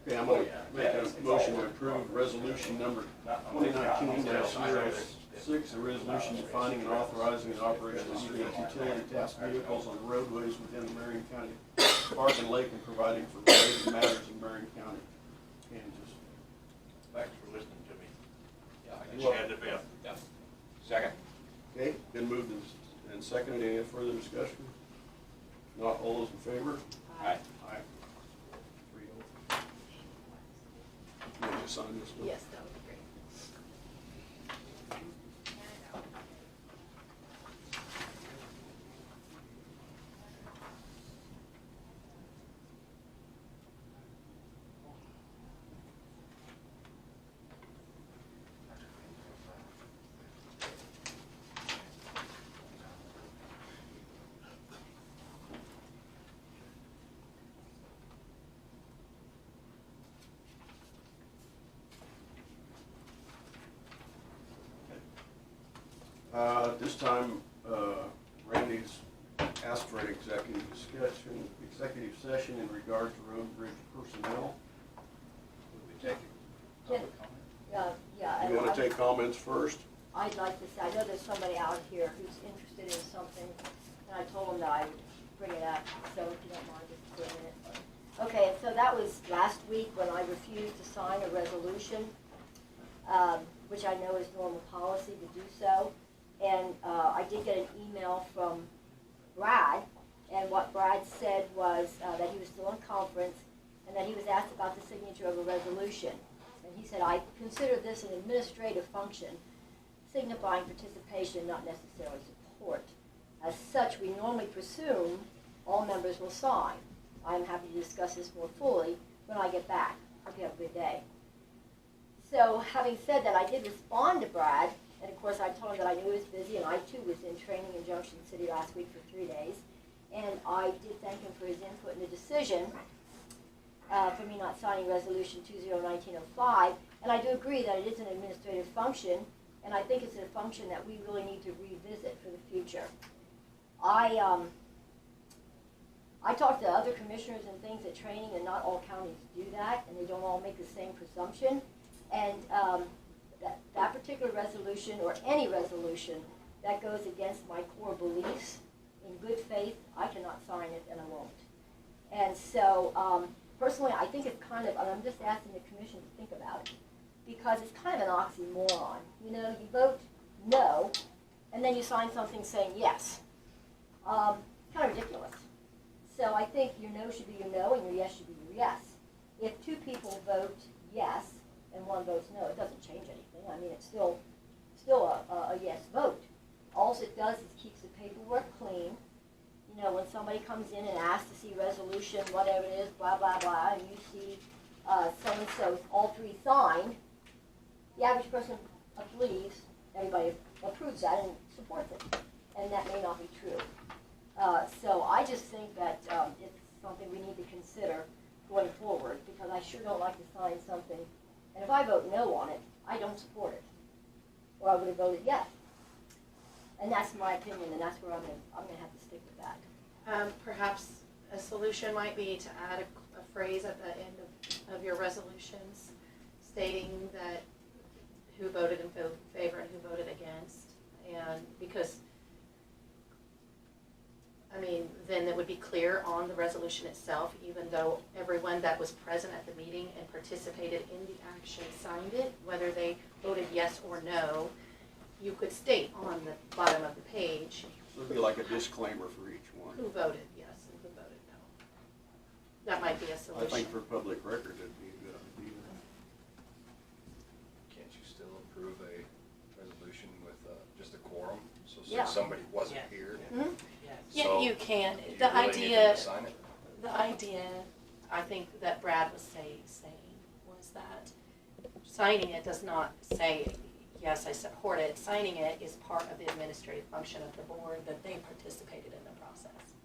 Okay, I'm gonna make a motion to approve resolution number 2019-06, a resolution defining and authorizing the operation of utility task vehicles on roadways within the Marion County Park and Lake and providing for related matters in Marion County, Kansas. Thanks for listening to me. Yeah, I Well- Chad the fifth. Yeah. Second? Okay, been moved and seconded. Any further discussion? Not all those in favor? Aye. Aye. 3-0. You want me to sign this one? Yes, that would be great. At this time, Randy's asked for an executive session in regard to road and bridge personnel. Would we take public comment? Yeah, You want to take comments first? I'd like to say, I know there's somebody out here who's interested in something, and I told him that I would bring it up, so if you don't mind just for a minute. Okay, so that was last week when I refused to sign a resolution, which I know is normal policy to do so. And I did get an email from Brad, and what Brad said was that he was still in conference, and that he was asked about the signature of a resolution. And he said, I consider this an administrative function, signifying participation, not necessarily support. As such, we normally presume all members will sign. I'm happy to discuss this more fully when I get back. Hope you have a good day. So, having said that, I did respond to Brad, and of course I told him that I knew he was busy, and I too was in training in Junction City last week for 3 days. And I did thank him for his input in the decision for me not signing Resolution 2019-05. And I do agree that it is an administrative function, and I think it's a function that we really need to revisit for the future. I talked to other commissioners and things at training, and not all counties do that, and they don't all make the same presumption. And that particular resolution, or any resolution that goes against my core beliefs, in good faith, I cannot sign it, and I won't. And so, personally, I think it's kind of, and I'm just asking the commission to think about it, because it's kind of an oxymoron. You know, you vote no, and then you sign something saying yes. Kind of ridiculous. So I think your no should be your no, and your yes should be your yes. If two people vote yes, and one votes no, it doesn't change anything. I mean, it's still a yes vote. All it does is keeps the paperwork clean. You know, when somebody comes in and asks to see resolution, whatever it is, blah, blah, blah, and you see so-and-so, all three signed, the average person believes, everybody approves that and supports it. And that may not be true. So I just think that it's something we need to consider going forward, because I sure don't like to sign something, and if I vote no on it, I don't support it. Or I would have voted yes. And that's my opinion, and that's where I'm gonna have to stick with that. Perhaps a solution might be to add a phrase at the end of your resolutions stating that who voted in favor and who voted against. And because, I mean, then it would be clear on the resolution itself, even though everyone that was present at the meeting and participated in the action signed it, whether they voted yes or no, you could state on the bottom of the page So it'd be like a disclaimer for each one. who voted yes and who voted no. That might be a I solution. think for public record, it'd be a good idea. Can't you still approve a resolution with just a quorum? So Yeah. since somebody wasn't Yes. here, Mhm. Yes. Yeah, So, you can. do you The really need them idea, to sign it? the idea, I think that Brad was saying was that signing it does not say, yes, I support it. Signing it is part of the administrative function of the board, that they participated in the process.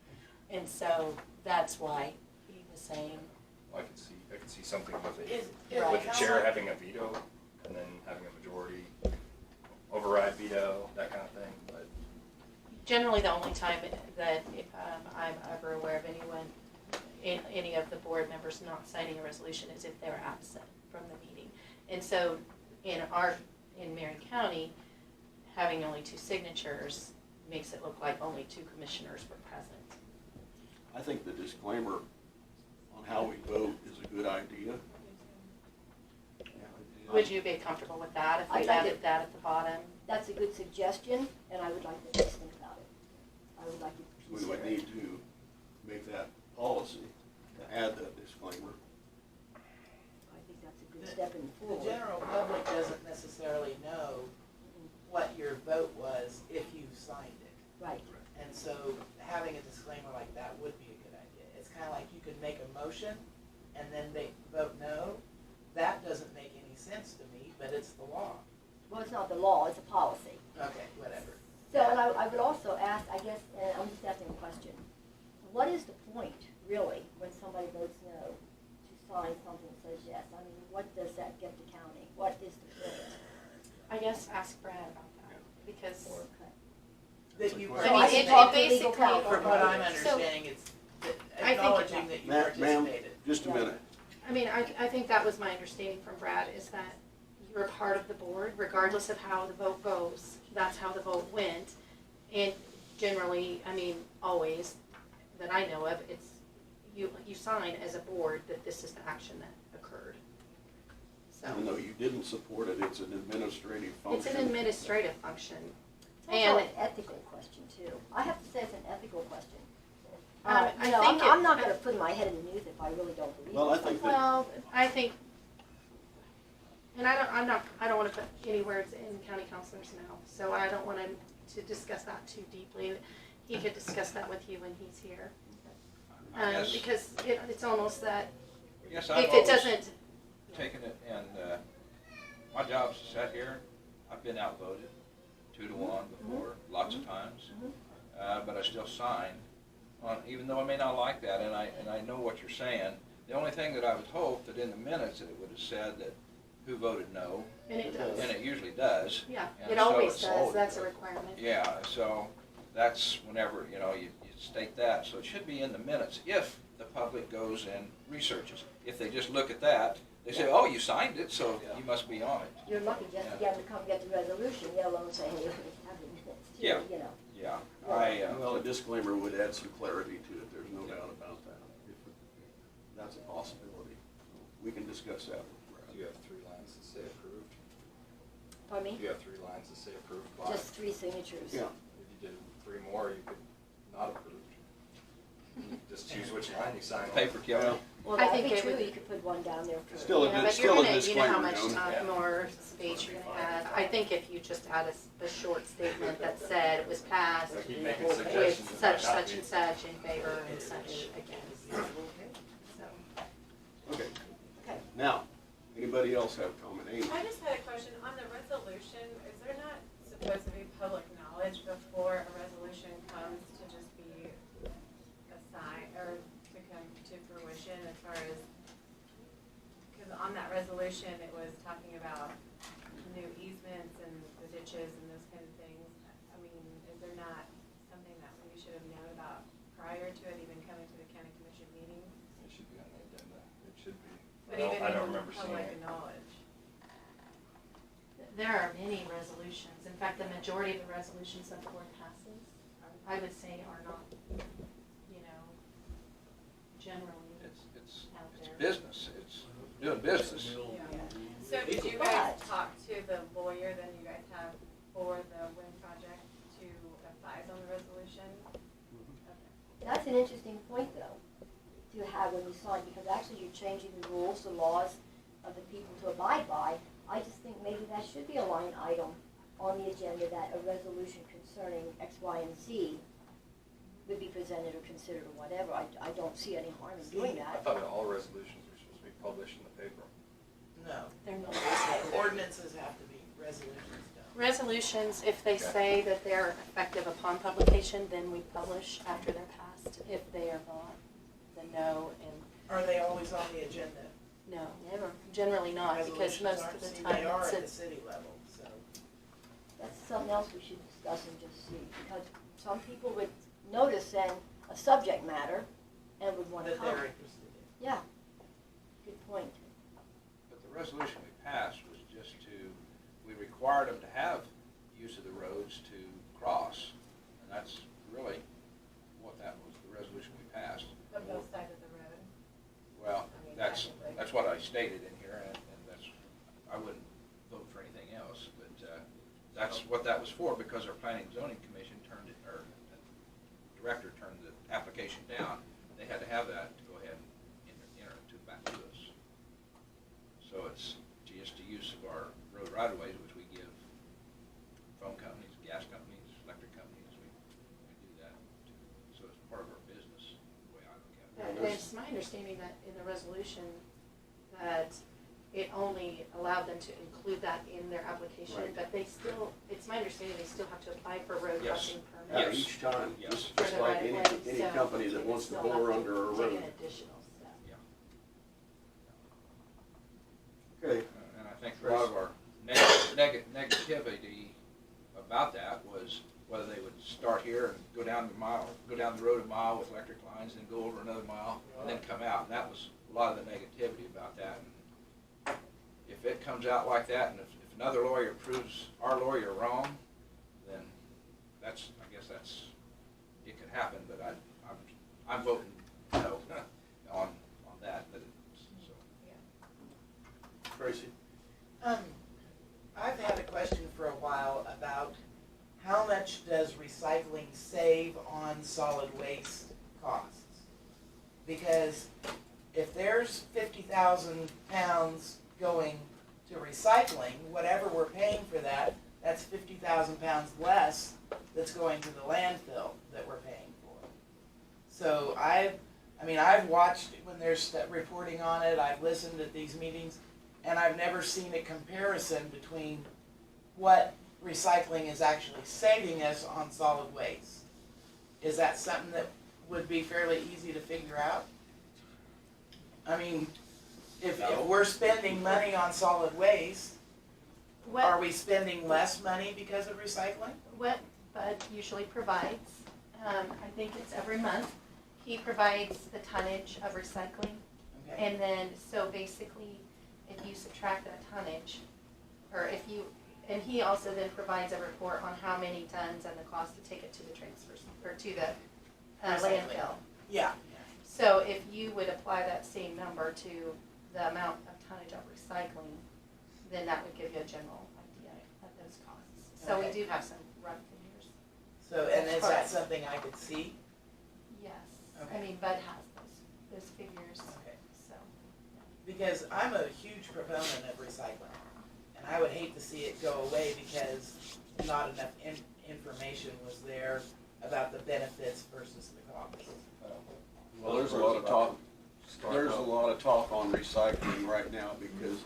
And so that's why he was saying, I could see something with Is- a, with the is- chair having a veto and then having a majority override veto, that kind of thing, but generally the only time that I'm ever aware of anyone, any of the board members not signing a resolution is if they're absent from the meeting. And so in Marion County, having only 2 signatures makes it look like only 2 commissioners were present. I think the disclaimer on how we vote is a good idea. Would you be comfortable with that if we I'd like added it. that at the bottom? That's a good suggestion, and I would like to just think about it. I would like to We consider would it. need to make that policy, to add that disclaimer. I think that's a good step in The forward. general public doesn't necessarily know what your vote was if you signed it. Right. And so having a disclaimer like that would be a good idea. It's kind of like you could make a motion and then they vote no. That doesn't make any sense to me, but it's the law. Well, it's not the law, it's a policy. Okay, whatever. So, and I would also ask, I guess, and I'm just asking a question, what is the point, really, when somebody votes no, to sign something that says yes? I mean, what does that get the county? What is the point? I guess ask Brad about that, because Okay. That you So I mean, I participated. should talk to legal basically- counsel. From what I'm right? understanding, it's that I think- acknowledging that you Ma'am, participated. just a Yeah. minute. I mean, I think that was my understanding from Brad, is that you're a part of the board, regardless of how the vote goes. That's how the vote went. And generally, I mean, always, that I know of, it's, you sign as a board that this is the action that occurred. So, Even though you didn't support it, it's an administrative function. it's an administrative function. It's also And- an ethical question, too. I have to say it's an ethical question. I You know, think I'm not gonna put my head in the news if I really don't believe it. Well, I think that, Well, I think, and I don't wanna put any words in county councilor's mouth, so I don't want him to discuss that too deeply. He could discuss that with you when he's here. I guess, Because it's almost that, I guess I've if it always doesn't, taken it, and my job's to sit here. I've been outvoted 2-1 before, lots of times, but I still sign. Even though I may not like that, and I know what you're saying. The only thing that I would hope that in the minutes that it would have said that who voted no, and it does, and it usually does. yeah, And it so always it's does, that's a requirement. Yeah, so that's whenever, you state that, so it should be in the minutes if the public goes and researches. If they just look at that, they say, oh, you signed it, so you must be on it. You're lucky just to get them to come get the resolution, let alone say, hey, have the minutes too, Yeah. you know. Yeah, well, a disclaimer would add some clarity to it, there's no doubt about that. That's a possibility. We can discuss that with Brad. do you have 3 lines that say approved? Pardon Do me? you have 3 lines that say approved by? Just 3 signatures. Yeah, If you did 3 more, you could not approve. You just choose which line you sign on. paper killer. Well, I that'd think be it true, would- you could put one down there for. Still a Yeah, good- but you're still a gonna, you know how disclaimer, much Joan. more space you're gonna have. I think if you just had a short statement that said it was passed So keep making with suggestions. It such, might not such be. and such in favor and such against. So, okay. Okay. Now, anybody else have comment? Amy? I just had a question, on the resolution, is there not supposed to be public knowledge before a resolution comes to just be assigned, or to come to fruition as far as, because on that resolution, it was talking about new easements and the ditches and those kind of things. I mean, is there not something that we should have known about prior to it even coming to the county commission meeting? It should be on the agenda. It should be. But Well, even I don't in remember seeing public it. knowledge. there are many resolutions. In fact, the majority of the resolutions that the board passes, I would say are not, doing business. So did you guys talk to the lawyer that you guys have for the wind project to advise on the resolution? That's an interesting point, though, to have when you sign, because actually you're changing the rules, the laws of the people to abide by. I just think maybe that should be a line item on the agenda, that a resolution concerning X, Y, and Z would be presented or considered or whatever. I don't see any harm in doing I that. thought all resolutions were supposed to be published in the paper. No, They're not. ordinances have to be resolutions done. Resolutions, if they say that they're effective upon publication, then we publish after they're passed. If they are not, then no, and Are they always on the agenda? no, never, generally not, because Resolutions most aren't. of the See, time they are it's at the a, city level, so. That's something else we should discuss and just see, because some people would notice then a subject matter and would want to That they're comment. interested in. Yeah, good point. But the resolution we passed was just to, we required them to have use of the roads to cross. And that's really what that was, the resolution we passed. On both sides of the road? Well, I mean, that's technically. what I stated in here, and that's, I wouldn't vote for anything else, but that's what that was for, because our planning and zoning commission turned it, or director turned the application down. They had to have that to go ahead and enter it back to us. So it's just the use of our road right-of-ways, which we give phone companies, gas companies, electric companies, we do that. So it's part of our business, the way I look at it. it's my understanding that in the resolution that it only allowed them to include that in their application, Right. but they still, it's my understanding they still have to apply for road Yes. crossing Yeah, permit. each time, Yes. just for the like right any, of way, any so company that they wants to still bore have under a take road. an additional step. Okay, And I think a lot of our negativity about that was whether they would start here and go down the road a mile with electric lines, then go over another mile, and then come out. And that was a lot of the negativity about that. And if it comes out like that, and if another lawyer proves our lawyer wrong, then that's, I guess that's, it could happen, but I'm voting no on that, but it's, so. Tracy. I've had a question for a while about how much does recycling save on solid waste costs? Because if there's 50,000 pounds going to recycling, whatever we're paying for that, that's 50,000 pounds less that's going to the landfill that we're paying for. So I've watched when there's reporting on it, I've listened at these meetings, and I've never seen a comparison between what recycling is actually saving us on solid waste. Is that something that would be fairly easy to figure out? I mean, if we're spending money on solid waste, are What, we spending less money because of recycling? what Bud usually provides, I think it's every month, he provides the tonnage of recycling. Okay. And then, so basically, if you subtract that tonnage, or if you, and he also then provides a report on how many tons and the cost to take it to the transfer, or to the Recycling. landfill. Yeah. So if you would apply that same number to the amount of tonnage of recycling, then that would give you a general idea of those costs. So we Okay. do have some rough figures. So, and is that Correct. something I could see? Yes, Okay. I mean, Bud has those figures, Okay. so. Because I'm a huge proponent of recycling, and I would hate to see it go away because not enough information was there about the benefits versus the costs. Well, there's a lot of talk, on recycling right now because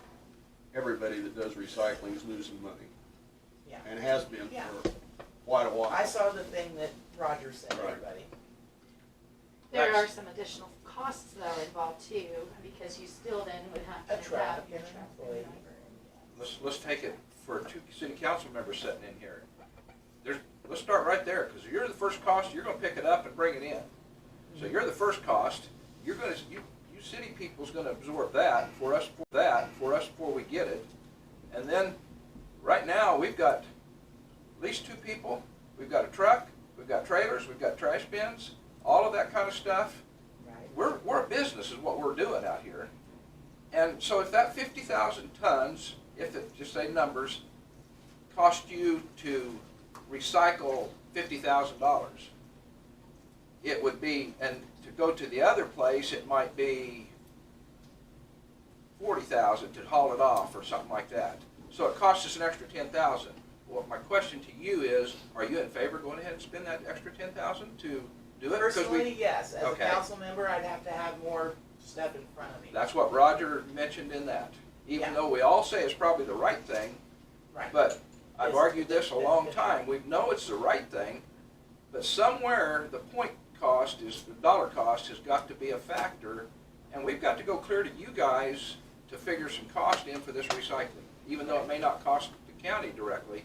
everybody that does recycling is losing money. Yeah. And has been Yeah. for quite a while. I saw the thing that Roger sent Right. everybody. There are some additional costs though involved too, because you still then would have A to truck have your and an truck and employee. driver. Let's take it for two city council members sitting in here. Let's start right there, because you're the first cost, you're gonna pick it up and bring it in. So you're the first cost, you city people's gonna absorb that for us before we get it. And then, right now, we've got at least two people, we've got a truck, we've got trailers, we've got trash bins, all of that kind of stuff. Right. We're a business is what we're doing out here. And so if that 50,000 tons, if it, just say numbers, cost you to recycle $50,000, it would be, and to go to the other place, it might be 40,000 to haul it off or something like that. So it costs us an extra 10,000. Well, my question to you is, are you in favor of going ahead and spend that extra 10,000 to do it? Because Personally, yes. As Okay. a council member, I'd have to have more stuff in front of me. That's what Roger mentioned in that. Even Yeah. though we all say it's probably the right thing, Right. but I've It's- argued this a long time. We know it's the right thing, but somewhere the point cost is, the dollar cost has got to be a factor, and we've got to go clear to you guys to figure some cost in for this recycling, even though it may not cost the county directly,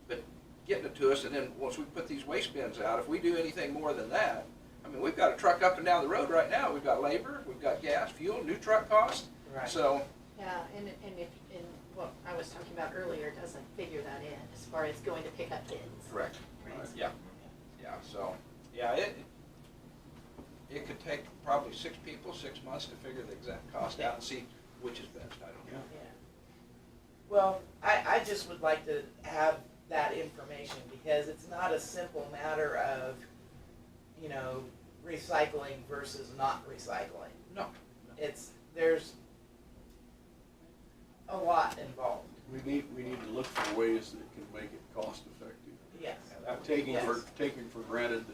but getting it to us, and then once we put these waste bins out, if we do anything more than that, I mean, we've got a truck up and down the road right now. We've got labor, we've got gas, fuel, new truck cost, Right. so. Yeah, and if, in what I was talking about earlier, doesn't figure that in as far as going to pick up bins. Correct. Yeah, yeah, so, yeah, it could take probably 6 people, 6 months to figure the exact cost out and see which is best, I don't know. Yeah. Well, I just would like to have that information because it's not a simple matter of, you know, recycling versus not recycling. No. There's a lot involved. We need to look for ways that can make it cost effective. Yes. Taking for granted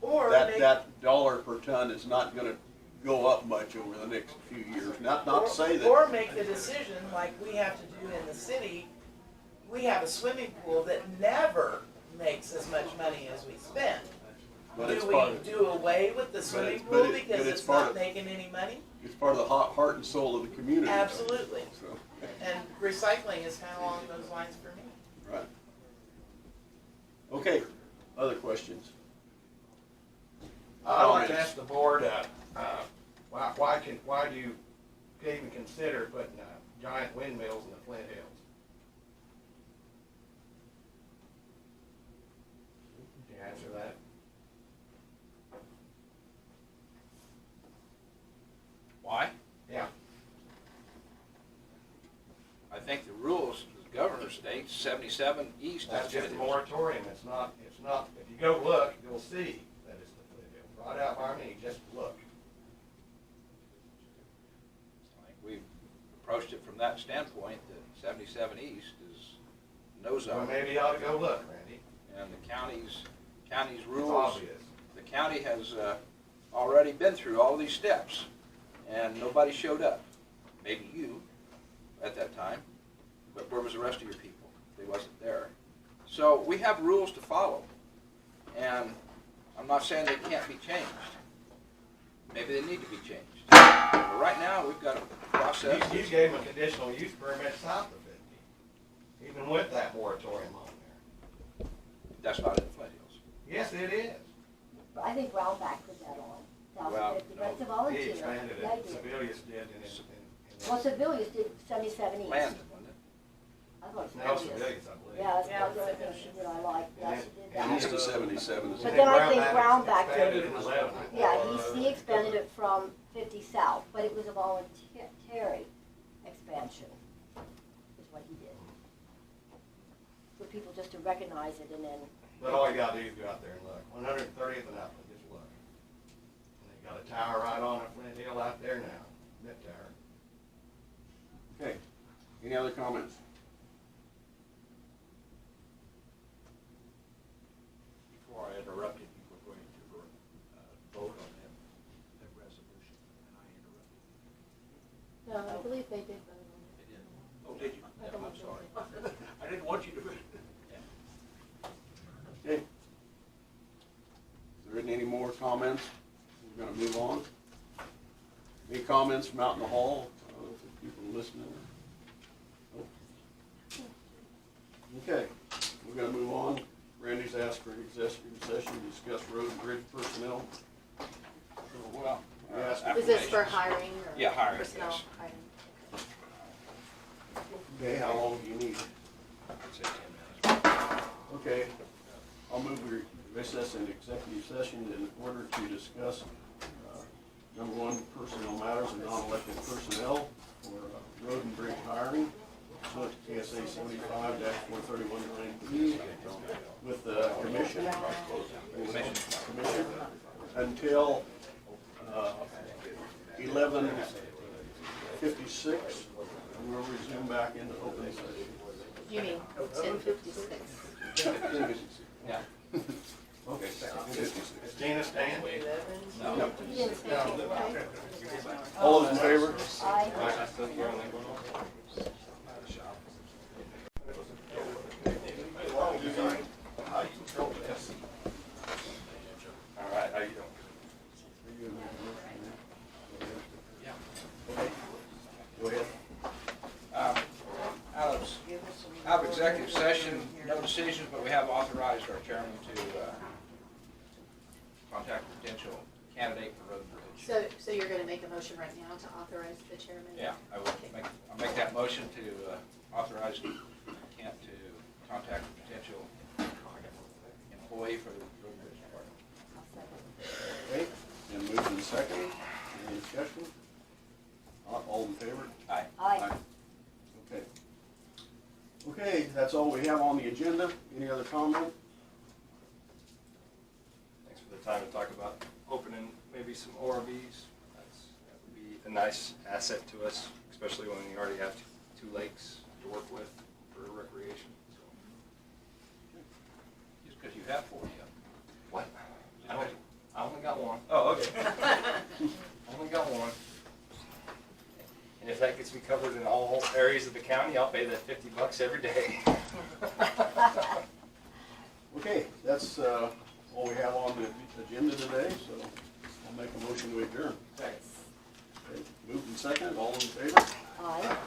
Or that dollar per ton is not gonna go up much over the next few years. Not to say that. Or make the decision like we have to do in the city. We have a swimming pool that never makes as much money as we spend. But Do it's we part of, do away with the swimming but pool it- because but it's it's part not of- making any money? it's part of the heart and soul of the community. Absolutely. So, And recycling is kind of along those lines for me. right. Okay, other questions? I'd like to ask the board, why do you even consider putting giant windmills in the Flint Hills? Can you answer that? Why? Yeah. I think the rules, the governor states 77 east. That's just what a it is. moratorium, it's not, if you go look, you'll see that it's the Flint Hills, right out by me, just look. I think we've approached it from that standpoint, that 77 east is no Well, zone. maybe you ought to go look, Randy, And the county's it's rules, obvious. the county has already been through all these steps, and nobody showed up. Maybe you, at that time, but where was the rest of your people? They wasn't there. So we have rules to follow, and I'm not saying they can't be changed. Maybe they need to be changed. But right now, we've got a process. You gave them a conditional use permit south of 50, even with that moratorium on there. That's not in the Flint Hills. Yes, it is. I think Brownback put that on. Well, That's a He volunteer. expanded They it, did. Sebelius did, and Well, Sebelius did 77 East. Landon, wasn't it? I thought no, Sebelius. Sebelius, I believe. Yeah, that's Yeah, probably the other thing she did I like. Yeah, she did And that. East of 77 is. But then I think Brownback expanded did in it. 11. Yeah, he expanded it from 50 south, but it was a voluntary expansion, is what he did. For people just to recognize it and then, But all you gotta do is go out there and look, 130th and Upland, just look. And they got a tower right on it, Flint Hill out there now, that tower. Okay, any other comments? Before I interrupted, you were going to vote on that resolution, and I interrupted. No, I believe they did vote on They did. Oh, did you? I believe I'm they sorry. did. I didn't want you to. Okay. Is there any more comments? We're gonna move on. Any comments from out in the hall, for people listening? Nope. Okay, we're gonna move on. Randy's asked for an executive session to discuss road and bridge personnel. Well, Yes. it. Is this for hiring or? Yeah, hiring, Personnel yes. hiring. Okay, how long do you need? I'd say 10 minutes. Okay, I'll move we recess into executive session in order to discuss, number one, personnel matters and non-elected personnel. for road and bridge hiring, pursuant to KSA 75-431-9P, with the commission until 11:56, and we'll resume back into open session. You mean 10:56? Yeah. Okay. Is Tina staying? No. You didn't say anything, right? All those in favor? Aye. All right, how you doing? Okay. Go ahead. Out of executive session, no decisions, but we have authorized our chairman to contact a potential candidate for road and bridge. So you're gonna make a motion right now to authorize the chairman? Yeah, I'll make that motion to authorize Kent to contact a potential employee for the road and bridge department. I'll second. Okay, and moved in second. Any discussion? Not all in favor? Aye. Aye. Okay. Okay, that's all we have on the agenda. Any other comment? Thanks for the time to talk about opening maybe some ORVs. That would be a nice asset to us, especially when we already have two lakes to work with for recreation. So, Just because you have 40 of them. what? I only got one. Oh, okay. Only got one. And if that gets me covered in all areas of the county, I'll pay that $50 every day. Okay, that's all we have on the agenda today, so I'll make a motion to adjourn. Second. Okay, moved and second, all in favor? Aye.